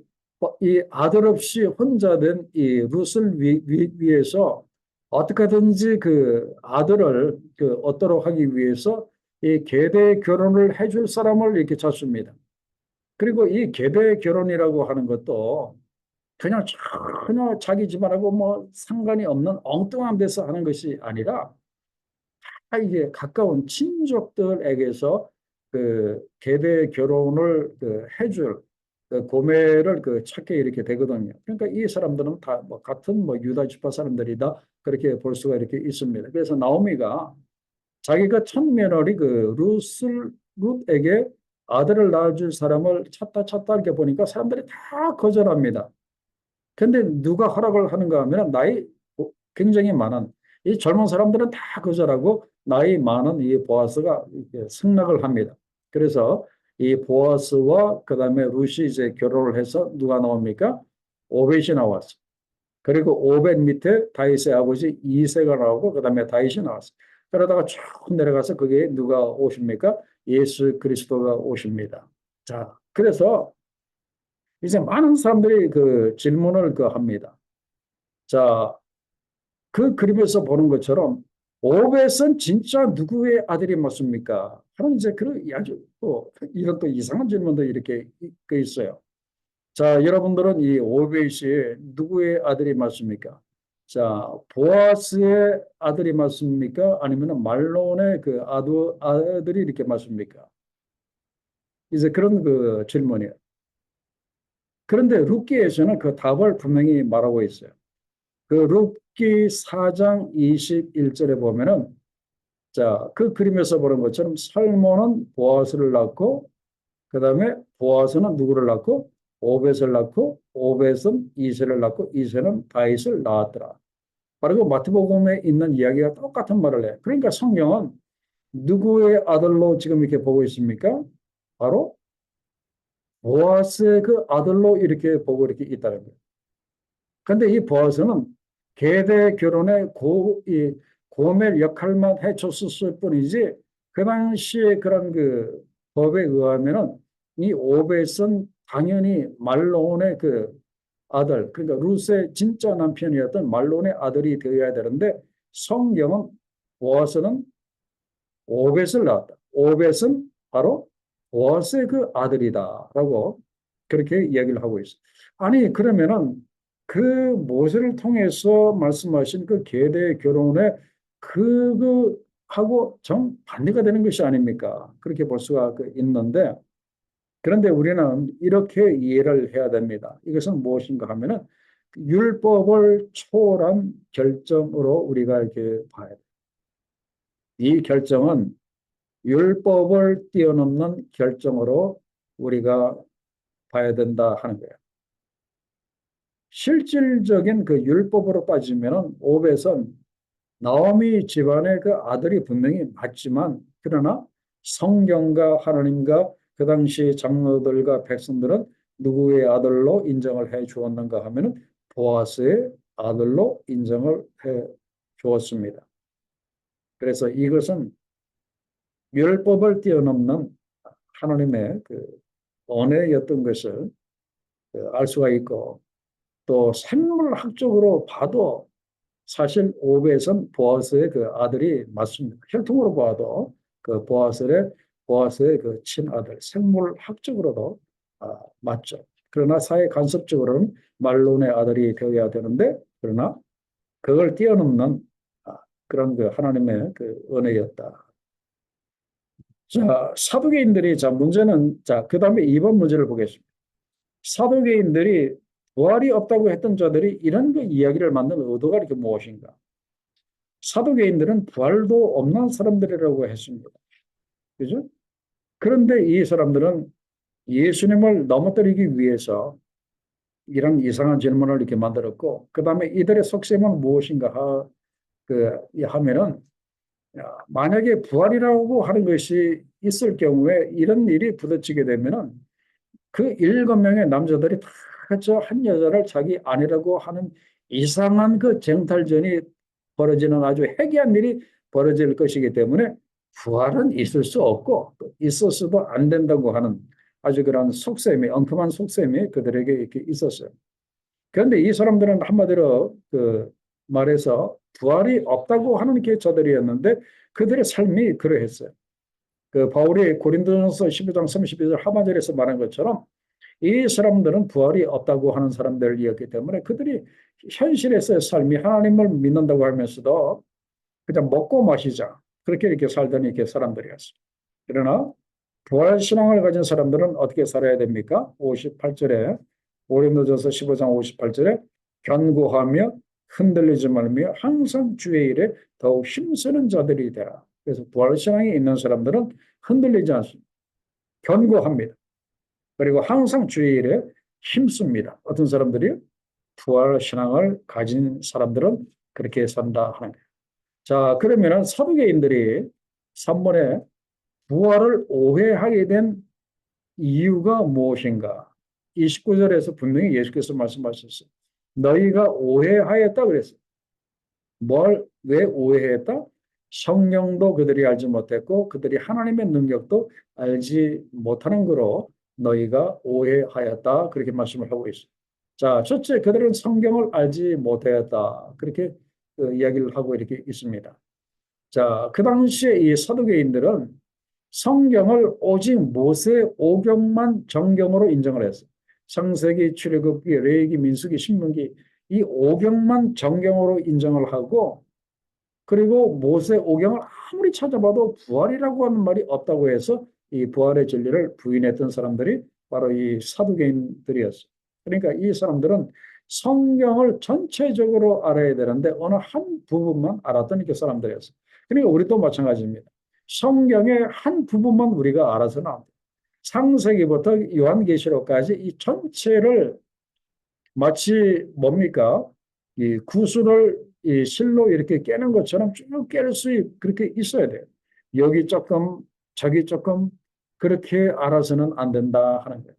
이 아들 없이 혼자 된 이 룻을 위해서 어떻게든지 그 아들을 그 얻도록 하기 위해서 이 계대 결혼을 해줄 사람을 이렇게 찾습니다. 그리고 이 계대 결혼이라고 하는 것도 그냥 전혀 자기 집안하고 뭐 상관이 없는 엉뚱한 데서 하는 것이 아니라 이게 가까운 친족들에게서 그 계대 결혼을 그 해줄 그 고매를 그 찾게 이렇게 되거든요. 그러니까 이 사람들은 다 뭐 같은 뭐 유다 지파 사람들이다 그렇게 볼 수가 이렇게 있습니다. 그래서 나오미가 자기가 첫 며느리 그 룻에게 아들을 낳아줄 사람을 찾다 이렇게 보니까 사람들이 다 거절합니다. 근데 누가 허락을 하는가 하면 나이 굉장히 많은 이 젊은 사람들은 다 거절하고 나이 많은 이 보아스가 이렇게 승낙을 합니다. 그래서 이 보아스와 그다음에 룻이 이제 결혼을 해서 누가 나옵니까? 오벳이 나왔어. 그리고 오벳 밑에 다윗의 아버지 이새가 나오고 그다음에 다윗이 나왔어. 그러다가 쭉 내려가서 거기에 누가 오십니까? 예수 그리스도가 오십니다. 자, 그래서 이제 많은 사람들이 그 질문을 그 합니다. 자, 그 그림에서 보는 것처럼 오벳은 진짜 누구의 아들이 맞습니까? 하는 이제 그런 아주 또 이런 또 이상한 질문도 이렇게 있어요. 자, 여러분들은 이 오벳이 누구의 아들이 맞습니까? 자, 보아스의 아들이 맞습니까? 아니면 말론의 그 아들이 이렇게 맞습니까? 이제 그런 그 질문이에요. 그런데 룻기에서는 그 답을 분명히 말하고 있어요. 그 룻기 4장 21절에 보면은 자, 그 그림에서 보는 것처럼 살몬은 보아스를 낳고 그다음에 보아스는 누구를 낳고 오벳을 낳고 오벳은 이새를 낳고 이새는 다윗을 낳았더라. 바로 그 마태복음에 있는 이야기가 똑같은 말을 해요. 그러니까 성경은 누구의 아들로 지금 이렇게 보고 있습니까? 바로 보아스의 그 아들로 이렇게 보고 이렇게 있다는 거예요. 근데 이 보아스는 계대 결혼의 이 고멜 역할만 해줬을 뿐이지 그 당시에 그런 그 법에 의하면은 이 오벳은 당연히 말론의 그 아들 그러니까 룻의 진짜 남편이었던 말론의 아들이 되어야 되는데 성경은 보아스는 오벳을 낳았다. 오벳은 바로 보아스의 그 아들이다라고 그렇게 이야기를 하고 있어요. 아니 그러면은 그 모세를 통해서 말씀하신 그 계대 결혼에 그하고 정반대가 되는 것이 아닙니까? 그렇게 볼 수가 있는데 그런데 우리는 이렇게 이해를 해야 됩니다. 이것은 무엇인가 하면은 율법을 초월한 결정으로 우리가 이렇게 봐야 돼요. 이 결정은 율법을 뛰어넘는 결정으로 우리가 봐야 된다 하는 거예요. 실질적인 그 율법으로 따지면 오벳은 나오미 집안의 그 아들이 분명히 맞지만 그러나 성경과 하나님과 그 당시 장로들과 백성들은 누구의 아들로 인정을 해 주었는가 하면은 보아스의 아들로 인정을 해 주었습니다. 그래서 이것은 율법을 뛰어넘는 하나님의 그 언어였던 것을 알 수가 있고 또 생물학적으로 봐도 사실 오벳은 보아스의 그 아들이 맞습니다. 혈통으로 봐도 그 보아스의 그 친아들 생물학적으로도 맞죠. 그러나 사회 간섭적으로는 말론의 아들이 되어야 되는데 그러나 그걸 뛰어넘는 그런 그 하나님의 그 은혜였다. 자, 사두개인들이, 자, 문제는, 자, 그 다음에 2번 문제를 보겠습니다. 사두개인들이 부활이 없다고 했던 자들이 이런 그 이야기를 만든 의도가 이렇게 무엇인가? 사두개인들은 부활도 없는 사람들이라고 했습니다. 그죠? 그런데 이 사람들은 예수님을 넘어뜨리기 위해서 이런 이상한 질문을 이렇게 만들었고, 그 다음에 이들의 속셈은 무엇인가 하면은, 만약에 부활이라고 하는 것이 있을 경우에 이런 일이 부딪히게 되면은 그 7명의 남자들이 다 저 한 여자를 자기 아내라고 하는 이상한 그 쟁탈전이 벌어지는 아주 해괴한 일이 벌어질 것이기 때문에 부활은 있을 수 없고 있었어도 안 된다고 하는 아주 그런 속셈이, 엉큼한 속셈이 그들에게 이렇게 있었어요. 그런데 이 사람들은 한마디로 그 말해서 부활이 없다고 하는 게 저들이었는데 그들의 삶이 그러했어요. 그 바울이 고린도전서 15장 32절 하반절에서 말한 것처럼 이 사람들은 부활이 없다고 하는 사람들이었기 때문에 그들이 현실에서의 삶이 하나님을 믿는다고 하면서도 그냥 먹고 마시자 그렇게 이렇게 살던 이렇게 사람들이었어요. 그러나 부활 신앙을 가진 사람들은 어떻게 살아야 됩니까? 58절에 고린도전서 15장 58절에 견고하며 흔들리지 말며 항상 주의 일에 더욱 힘쓰는 자들이 되라. 그래서 부활 신앙이 있는 사람들은 흔들리지 않습니다. 견고합니다. 그리고 항상 주의 일에 힘씁니다. 어떤 사람들이 부활 신앙을 가진 사람들은 그렇게 산다 하는 거예요. 자, 그러면은 사두개인들이 3번에 부활을 오해하게 된 이유가 무엇인가? 29절에서 분명히 예수께서 말씀하셨어요. 너희가 오해하였다 그랬어요. 왜 오해했다? 성령도 그들이 알지 못했고 그들이 하나님의 능력도 알지 못하는 거로 너희가 오해하였다. 그렇게 말씀을 하고 있어요. 자, 첫째, 그들은 성경을 알지 못하였다. 그렇게 이야기를 하고 이렇게 있습니다. 자, 그 당시에 이 사두개인들은 성경을 오직 모세 오경만 정경으로 인정을 했어요. 창세기, 출애굽기, 레위기, 민수기, 신명기 이 오경만 정경으로 인정을 하고 그리고 모세 오경을 아무리 찾아봐도 부활이라고 하는 말이 없다고 해서 이 부활의 진리를 부인했던 사람들이 바로 이 사두개인들이었어요. 그러니까 이 사람들은 성경을 전체적으로 알아야 되는데 어느 한 부분만 알았던 이렇게 사람들이었어요. 그러니까 우리도 마찬가지입니다. 성경의 한 부분만 우리가 알아서는 안 돼요. 창세기부터 요한계시록까지 이 전체를 마치 뭡니까? 이 구슬을 이 실로 이렇게 깨는 것처럼 쭉 깰 수 그렇게 있어야 돼요. 여기 조금 저기 조금 그렇게 알아서는 안 된다 하는 거예요.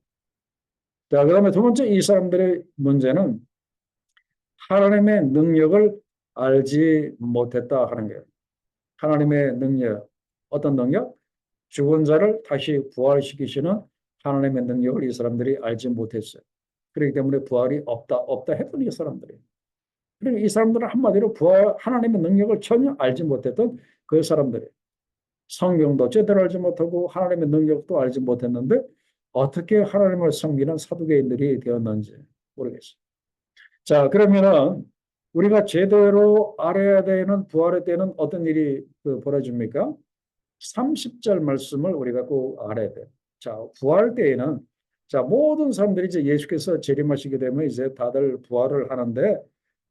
자, 그다음에 두 번째 이 사람들의 문제는 하나님의 능력을 알지 못했다 하는 거예요. 하나님의 능력, 어떤 능력? 죽은 자를 다시 부활시키시는 하나님의 능력을 이 사람들이 알지 못했어요. 그렇기 때문에 부활이 없다 했던 이 사람들이. 그리고 이 사람들은 한마디로 하나님의 능력을 전혀 알지 못했던 그 사람들이 성경도 제대로 알지 못하고 하나님의 능력도 알지 못했는데 어떻게 하나님을 섬기는 사두개인들이 되었는지 모르겠어요. 자, 그러면은 우리가 제대로 알아야 되는 부활의 때는 어떤 일이 벌어집니까? 30절 말씀을 우리가 꼭 알아야 돼요. 자, 부활 때에는 자, 모든 사람들이 이제 예수께서 재림하시게 되면 이제 다들 부활을 하는데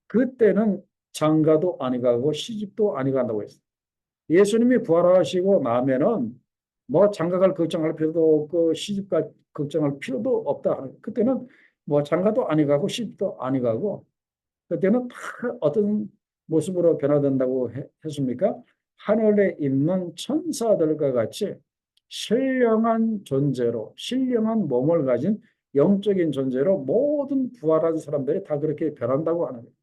그때는 장가도 아니 가고 시집도 아니 간다고 했어요. 예수님이 부활하시고 나면은 뭐 장가갈 걱정할 필요도 없고 시집갈 걱정할 필요도 없다. 그때는 뭐 장가도 아니 가고 시집도 아니 가고 그때는 다 어떤 모습으로 변화된다고 했습니까? 하늘에 있는 천사들과 같이 신령한 존재로 신령한 몸을 가진 영적인 존재로 모든 부활한 사람들이 다 그렇게 변한다고 하는 거예요.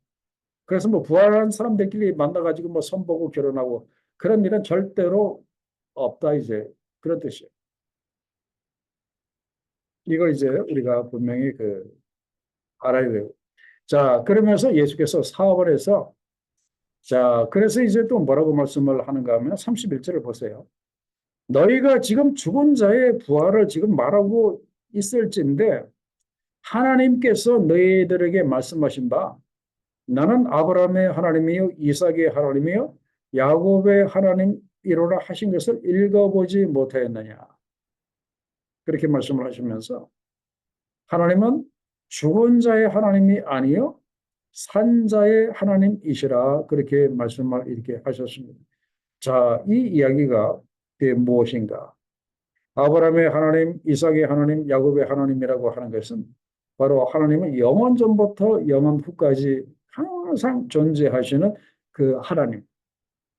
그래서 뭐 부활한 사람들끼리 만나가지고 뭐 선보고 결혼하고 그런 일은 절대로 없다 이제 그런 뜻이에요. 이걸 이제 우리가 분명히 알아야 돼요. 자, 그러면서 예수께서 사업을 해서 자, 그래서 이제 또 뭐라고 말씀을 하는가 하면 31절을 보세요. 너희가 지금 죽은 자의 부활을 지금 말하고 있을진데 하나님께서 너희들에게 말씀하신 바 나는 아브라함의 하나님이요 이삭의 하나님이요 야곱의 하나님 이루라 하신 것을 읽어보지 못하였느냐. 그렇게 말씀을 하시면서 하나님은 죽은 자의 하나님이 아니요 산 자의 하나님이시라 그렇게 말씀을 이렇게 하셨습니다. 자, 이 이야기가 무엇인가? 아브라함의 하나님, 이삭의 하나님, 야곱의 하나님이라고 하는 것은 바로 하나님은 영원 전부터 영원 후까지 항상 존재하시는 그 하나님.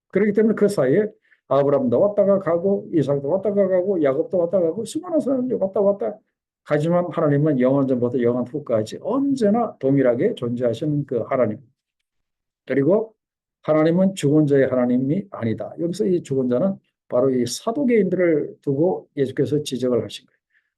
그렇기 때문에 그 사이에 아브라함도 왔다가 가고 이삭도 왔다가 가고 야곱도 왔다가 가고 수많은 사람들이 왔다 갔다 하지만 하나님은 영원 전부터 영원 후까지 언제나 동일하게 존재하시는 그 하나님. 그리고 하나님은 죽은 자의 하나님이 아니다. 여기서 이 죽은 자는 바로 이 사도계인들을 두고 예수께서 지적을 하신 거예요.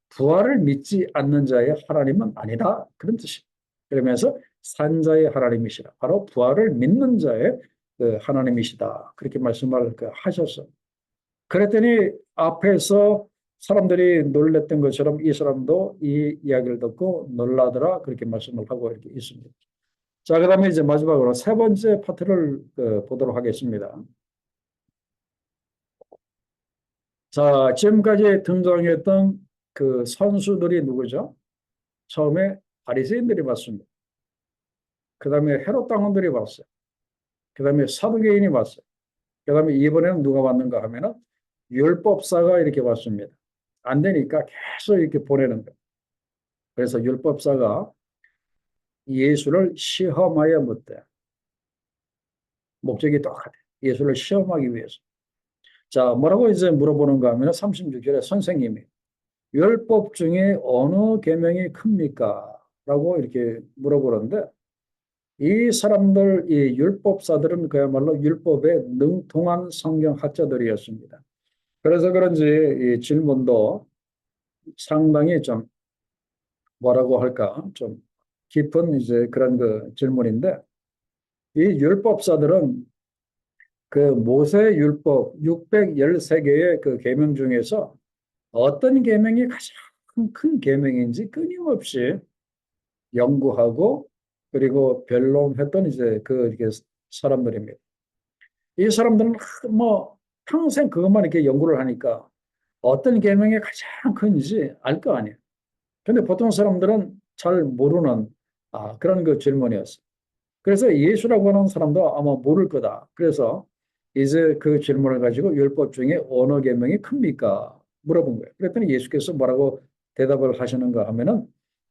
부활을 믿지 않는 자의 하나님은 아니다. 그런 뜻입니다. 그러면서 산 자의 하나님이시라. 바로 부활을 믿는 자의 그 하나님이시다. 그렇게 말씀을 하셨어. 그랬더니 앞에서 사람들이 놀랬던 것처럼 이 사람도 이 이야기를 듣고 놀라더라. 그렇게 말씀을 하고 이렇게 있습니다. 자, 그 다음에 이제 마지막으로 세 번째 파트를 보도록 하겠습니다. 자, 지금까지 등장했던 그 선수들이 누구죠? 처음에 바리새인들이 왔습니다. 그 다음에 헤롯 당원들이 왔어요. 그 다음에 사두개인이 왔어요. 그 다음에 이번에는 누가 왔는가 하면은 율법사가 이렇게 왔습니다. 안 되니까 계속 이렇게 보내는 거예요. 그래서 율법사가 예수를 시험하여 묻되 목적이 똑같아요. 예수를 시험하기 위해서. 자, 뭐라고 이제 물어보는가 하면 36절에 선생님이 율법 중에 어느 계명이 큽니까? 라고 이렇게 물어보는데 이 사람들, 이 율법사들은 그야말로 율법에 능통한 성경학자들이었습니다. 그래서 그런지 이 질문도 상당히 좀 뭐라고 할까? 좀 깊은 이제 그런 그 질문인데 이 율법사들은 그 모세 율법 613개의 그 계명 중에서 어떤 계명이 가장 큰 계명인지 끊임없이 연구하고 그리고 변론했던 이제 그 이렇게 사람들입니다. 이 사람들은 뭐 평생 그것만 이렇게 연구를 하니까 어떤 계명이 가장 큰지 알 거 아니에요. 근데 보통 사람들은 잘 모르는 그런 그 질문이었어요. 그래서 예수라고 하는 사람도 아마 모를 거다. 그래서 이제 그 질문을 가지고 율법 중에 어느 계명이 큽니까? 물어본 거예요. 그랬더니 예수께서 뭐라고 대답을 하시는가 하면은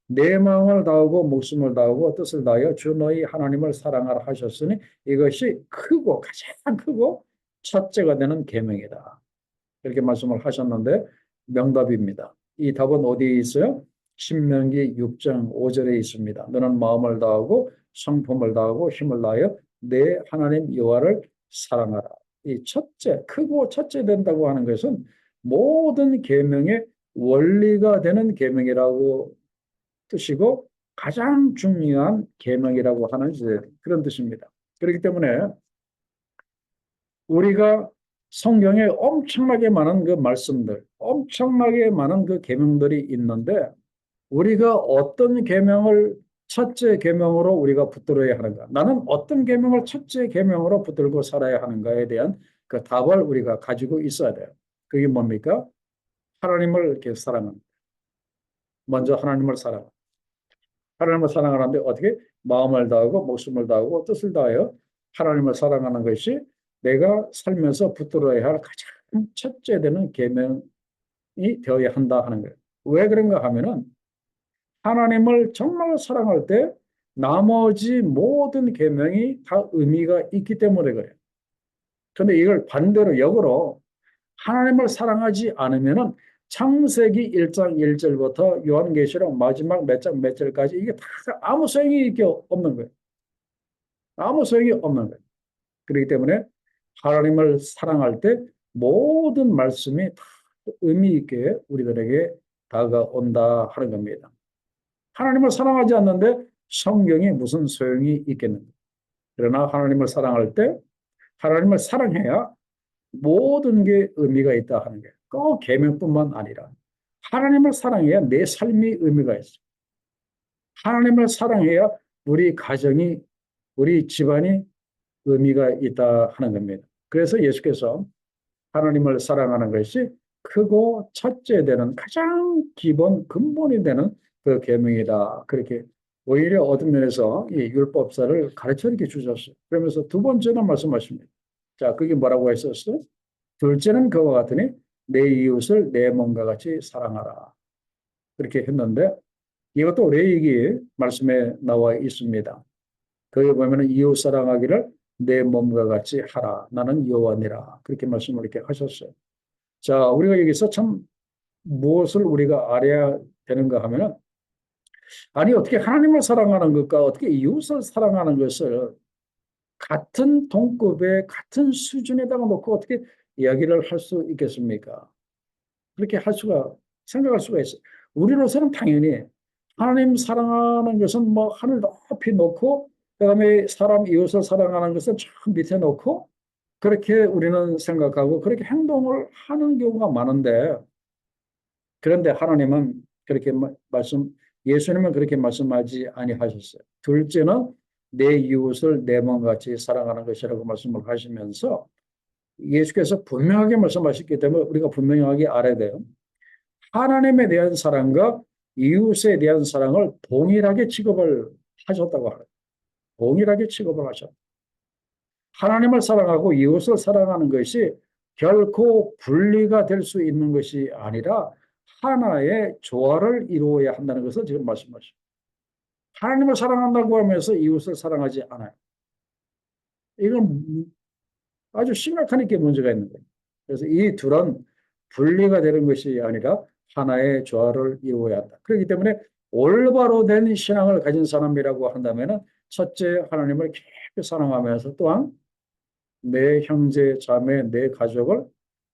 내 마음을 다하고 목숨을 다하고 뜻을 다하여 주 너희 하나님을 사랑하라 하셨으니 이것이 크고 가장 크고 첫째가 되는 계명이다. 이렇게 말씀을 하셨는데 명답입니다. 이 답은 어디에 있어요? 신명기 6장 5절에 있습니다. 너는 마음을 다하고 성품을 다하고 힘을 다하여 내 하나님 여호와를 사랑하라. 이 첫째, 크고 첫째 된다고 하는 것은 모든 계명의 원리가 되는 계명이라고 뜻이고 가장 중요한 계명이라고 하는 그런 뜻입니다. 그렇기 때문에 우리가 성경에 엄청나게 많은 그 말씀들, 엄청나게 많은 그 계명들이 있는데 우리가 어떤 계명을 첫째 계명으로 우리가 붙들어야 하는가? 나는 어떤 계명을 첫째 계명으로 붙들고 살아야 하는가에 대한 그 답을 우리가 가지고 있어야 돼요. 그게 뭡니까? 하나님을 이렇게 사랑합니다. 먼저 하나님을 사랑. 하나님을 사랑하는데 어떻게? 마음을 다하고 목숨을 다하고 뜻을 다하여 하나님을 사랑하는 것이 내가 살면서 붙들어야 할 가장 첫째 되는 계명이 되어야 한다 하는 거예요. 왜 그런가 하면은 하나님을 정말 사랑할 때 나머지 모든 계명이 다 의미가 있기 때문에 그래요. 그런데 이걸 반대로 역으로 하나님을 사랑하지 않으면은 창세기 1장 1절부터 요한계시록 마지막 몇 장 몇 절까지 이게 다 아무 소용이 없는 거예요. 아무 소용이 없는 거예요. 그렇기 때문에 하나님을 사랑할 때 모든 말씀이 다 의미 있게 우리들에게 다가온다 하는 겁니다. 하나님을 사랑하지 않는데 성경이 무슨 소용이 있겠는가? 그러나 하나님을 사랑할 때 하나님을 사랑해야 모든 게 의미가 있다 하는 게 꼭 계명뿐만 아니라 하나님을 사랑해야 내 삶이 의미가 있어. 하나님을 사랑해야 우리 가정이 우리 집안이 의미가 있다 하는 겁니다. 그래서 예수께서 하나님을 사랑하는 것이 크고 첫째 되는 가장 기본 근본이 되는 그 계명이다. 그렇게 오히려 어떤 면에서 이 율법사를 가르쳐 이렇게 주셨어요. 그러면서 두 번째는 말씀하십니다. 자, 그게 뭐라고 했었어요? 둘째는 그와 같으니 내 이웃을 내 몸과 같이 사랑하라. 그렇게 했는데 이것도 레위기 말씀에 나와 있습니다. 거기 보면은 이웃 사랑하기를 내 몸과 같이 하라. 나는 여호와니라. 그렇게 말씀을 이렇게 하셨어요. 자, 우리가 여기서 참 무엇을 우리가 알아야 되는가 하면은 아니 어떻게 하나님을 사랑하는 것과 어떻게 이웃을 사랑하는 것을 같은 동급의 같은 수준에다가 놓고 어떻게 이야기를 할 수 있겠습니까? 그렇게 할 수가 생각할 수가 있어요. 우리로서는 당연히 하나님 사랑하는 것은 뭐 하늘 높이 놓고 그다음에 사람 이웃을 사랑하는 것은 저 밑에 놓고 그렇게 우리는 생각하고 그렇게 행동을 하는 경우가 많은데 그런데 하나님은 그렇게 예수님은 그렇게 말씀하지 아니하셨어요. 둘째는 내 이웃을 내 몸같이 사랑하는 것이라고 말씀을 하시면서 예수께서 분명하게 말씀하셨기 때문에 우리가 분명하게 알아야 돼요. 하나님에 대한 사랑과 이웃에 대한 사랑을 동일하게 취급을 하셨다고 하요. 동일하게 취급을 하셨다. 하나님을 사랑하고 이웃을 사랑하는 것이 결코 분리가 될 수 있는 것이 아니라 하나의 조화를 이루어야 한다는 것을 지금 말씀하십니다. 하나님을 사랑한다고 하면서 이웃을 사랑하지 않아요. 이건 아주 심각한 게 문제가 있는 거예요. 그래서 이 둘은 분리가 되는 것이 아니라 하나의 조화를 이루어야 한다. 그렇기 때문에 올바로 된 신앙을 가진 사람이라고 한다면 첫째 하나님을 깊이 사랑하면서 또한 내 형제, 자매, 내 가족을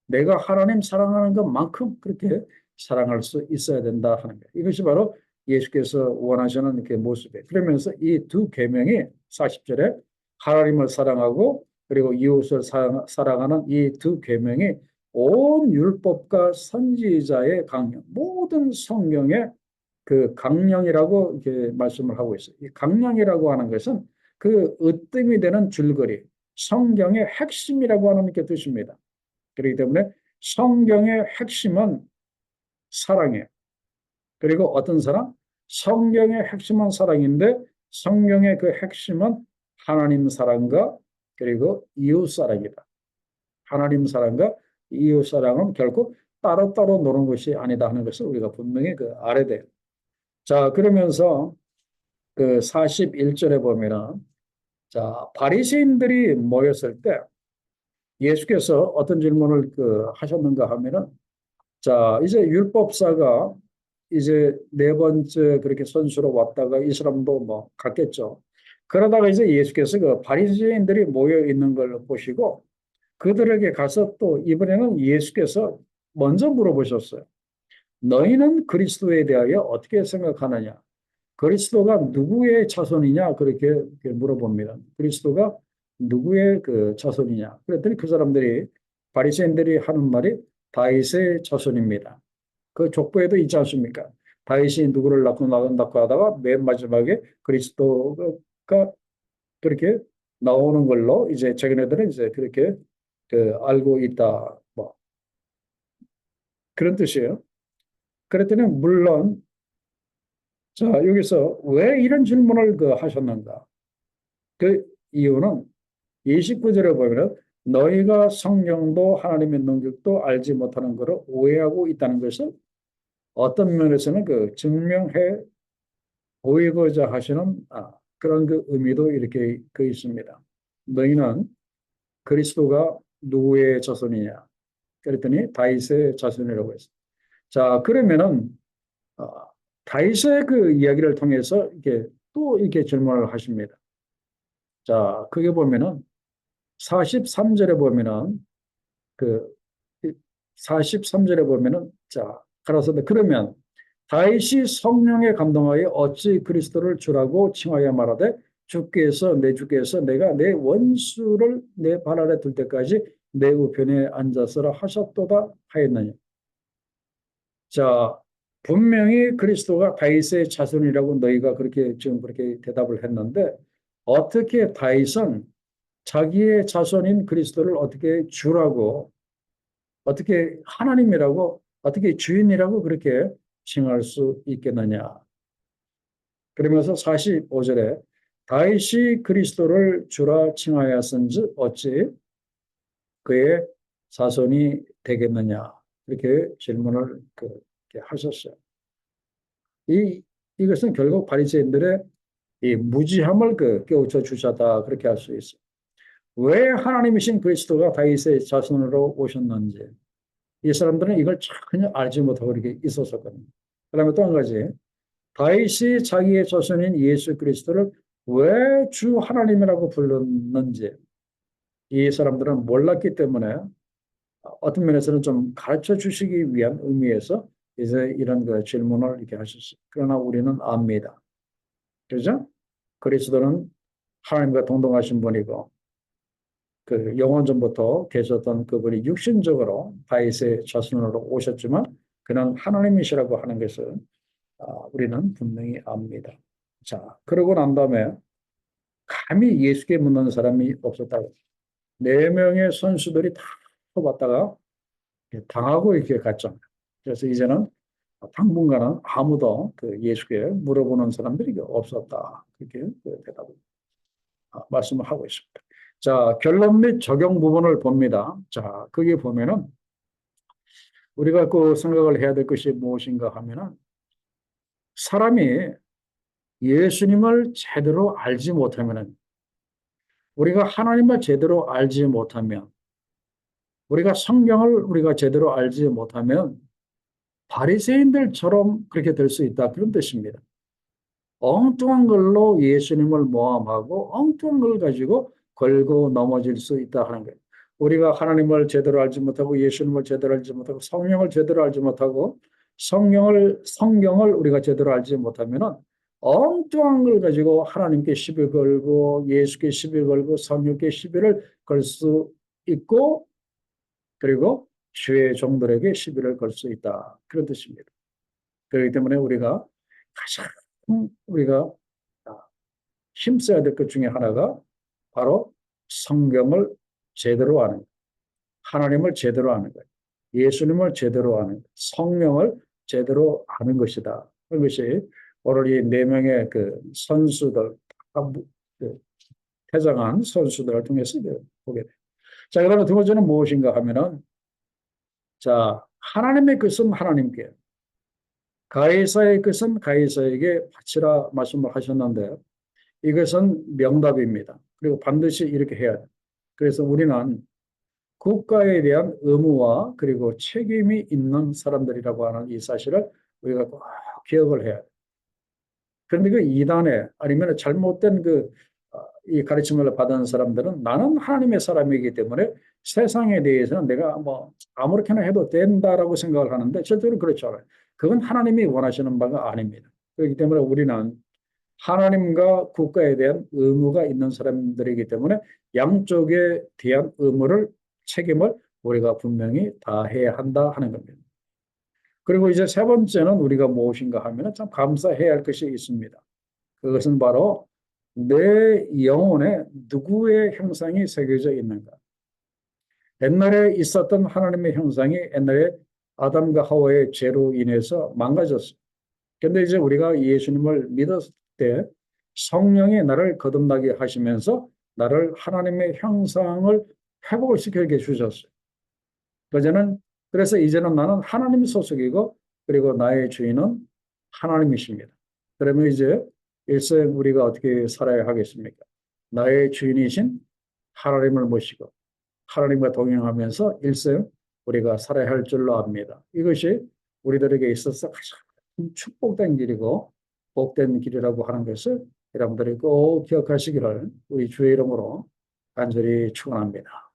내가 하나님 사랑하는 것만큼 그렇게 사랑할 수 있어야 된다 하는 거예요. 이것이 바로 예수께서 원하시는 그 모습이에요. 그러면서 이 두 계명이 40절에 하나님을 사랑하고 그리고 이웃을 사랑하는 이 두 계명이 온 율법과 선지자의 강령, 모든 성경의 그 강령이라고 이렇게 말씀을 하고 있어요. 이 강령이라고 하는 것은 그 으뜸이 되는 줄거리, 성경의 핵심이라고 하는 게 뜻입니다. 그렇기 때문에 성경의 핵심은 사랑이에요. 그리고 어떤 사랑? 성경의 핵심은 사랑인데 성경의 그 핵심은 하나님 사랑과 그리고 이웃 사랑이다. 하나님 사랑과 이웃 사랑은 결코 따로따로 노는 것이 아니다 하는 것을 우리가 분명히 알아야 돼요. 자, 그러면서 그 41절에 보면은 자, 바리새인들이 모였을 때 예수께서 어떤 질문을 하셨는가 하면은 자, 이제 율법사가 이제 네 번째 그렇게 선수로 왔다가 이 사람도 뭐 갔겠죠. 그러다가 이제 예수께서 그 바리새인들이 모여 있는 걸 보시고 그들에게 가서 또 이번에는 예수께서 먼저 물어보셨어요. 너희는 그리스도에 대하여 어떻게 생각하느냐? 그리스도가 누구의 자손이냐? 그렇게 물어봅니다. 그리스도가 누구의 그 자손이냐? 그랬더니 그 사람들이 바리새인들이 하는 말이 다윗의 자손입니다. 그 족보에도 있지 않습니까? 다윗이 누구를 낳고 하다가 맨 마지막에 그리스도가 그렇게 나오는 걸로 이제 자기네들은 이제 그렇게 알고 있다. 뭐 그런 뜻이에요. 그랬더니 물론 자 여기서 왜 이런 질문을 하셨는가? 그 이유는 29절에 보면 너희가 성령도 하나님의 능력도 알지 못하는 것을 오해하고 있다는 것을 어떤 면에서는 증명해 보이고자 하시는 그런 의미도 이렇게 있습니다. 너희는 그리스도가 누구의 자손이냐? 그랬더니 다윗의 자손이라고 했어요. 자, 그러면은 어, 다윗의 그 이야기를 통해서 이렇게 또 이렇게 질문을 하십니다. 자, 그게 보면은 43절에 보면은 그 43절에 보면은 자, 가라사대 그러면 다윗이 성령에 감동하여 어찌 그리스도를 주라고 칭하여 말하되 주께서 내가 내 원수를 내 발 아래 둘 때까지 내 우편에 앉아서라 하셨도다 하였느냐. 자, 분명히 그리스도가 다윗의 자손이라고 너희가 그렇게 지금 그렇게 대답을 했는데 어떻게 다윗은 자기의 자손인 그리스도를 어떻게 주라고, 어떻게 하나님이라고, 어떻게 주인이라고 그렇게 칭할 수 있겠느냐. 그러면서 45절에 다윗이 그리스도를 주라 칭하였은즉 어찌 그의 자손이 되겠느냐. 이렇게 질문을 이렇게 하셨어요. 이것은 결국 바리새인들의 이 무지함을 깨우쳐 주셨다. 그렇게 할 수 있어요. 왜 하나님이신 그리스도가 다윗의 자손으로 오셨는지 이 사람들은 이걸 전혀 알지 못하고 이렇게 있었거든요. 그다음에 또 한 가지 다윗이 자기의 자손인 예수 그리스도를 왜 주 하나님이라고 불렀는지 이 사람들은 몰랐기 때문에 어떤 면에서는 좀 가르쳐 주시기 위한 의미에서 이제 이런 질문을 이렇게 하셨어요. 그러나 우리는 압니다. 그렇죠? 그리스도는 하나님과 동등하신 분이고 영원 전부터 계셨던 그분이 육신적으로 다윗의 자손으로 오셨지만 그는 하나님이시라고 하는 것을 우리는 분명히 압니다. 자, 그러고 난 다음에 감히 예수께 묻는 사람이 없었다고. 네 명의 선수들이 다 뽑았다가 당하고 이렇게 갔죠. 그래서 이제는 당분간은 아무도 예수께 물어보는 사람들이 없었다. 그렇게 대답을 말씀을 하고 있습니다. 자, 결론 및 적용 부분을 봅니다. 자, 거기에 보면은 우리가 생각을 해야 될 것이 무엇인가 하면은 사람이 예수님을 제대로 알지 못하면은 우리가 하나님을 제대로 알지 못하면 우리가 성경을 우리가 제대로 알지 못하면 바리새인들처럼 그렇게 될 수 있다. 그런 뜻입니다. 엉뚱한 걸로 예수님을 모함하고 엉뚱한 걸 가지고 걸고 넘어질 수 있다 하는 거예요. 우리가 하나님을 제대로 알지 못하고 예수님을 제대로 알지 못하고 성령을 제대로 알지 못하고 성경을 우리가 제대로 알지 못하면은 엉뚱한 걸 가지고 하나님께 시비 걸고 예수께 시비 걸고 성령께 시비를 걸 수 있고 그리고 주의 종들에게 시비를 걸 수 있다. 그런 뜻입니다. 그렇기 때문에 가장 우리가 힘써야 될 것 중에 하나가 바로 성경을 제대로 아는 것, 하나님을 제대로 아는 것, 예수님을 제대로 아는 것, 성령을 제대로 아는 것이다. 그것이 오늘 이 네 명의 선수들, 퇴장한 선수들을 통해서 보게 돼요. 자, 그러면 두 번째는 무엇인가 하면은 자, 하나님의 것은 하나님께, 가이사의 것은 가이사에게 바치라 말씀을 하셨는데 이것은 명답입니다. 그리고 반드시 이렇게 해야 돼요. 그래서 우리는 국가에 대한 의무와 그리고 책임이 있는 사람들이라고 하는 이 사실을 우리가 꼭 기억을 해야 돼요. 그런데 이단에 아니면 잘못된 이 가르침을 받은 사람들은 나는 하나님의 사람이기 때문에 세상에 대해서는 내가 아무렇게나 해도 된다라고 생각을 하는데 절대로 그렇지 않아요. 그건 하나님이 원하시는 바가 아닙니다. 그렇기 때문에 우리는 하나님과 국가에 대한 의무가 있는 사람들이기 때문에 양쪽에 대한 책임을 우리가 분명히 다해야 한다 하는 겁니다. 그리고 이제 세 번째는 우리가 무엇인가 하면 참 감사해야 할 것이 있습니다. 그것은 바로 내 영혼에 누구의 형상이 새겨져 있는가. 옛날에 있었던 하나님의 형상이 옛날에 아담과 하와의 죄로 인해서 망가졌어요. 그런데 이제 우리가 예수님을 믿었을 때 성령이 나를 거듭나게 하시면서 나를 하나님의 형상을 회복을 시켜게 주셨어요. 그래서 이제는 나는 하나님 소속이고 그리고 나의 주인은 하나님이십니다. 그러면 이제 일생 우리가 어떻게 살아야 하겠습니까? 나의 주인이신 하나님을 모시고 하나님과 동행하면서 일생 우리가 살아야 할 줄로 압니다. 이것이 우리들에게 있어서 가장 축복된 길이고 복된 길이라고 하는 것을 여러분들이 꼭 기억하시기를 우리 주의 이름으로 간절히 축원합니다.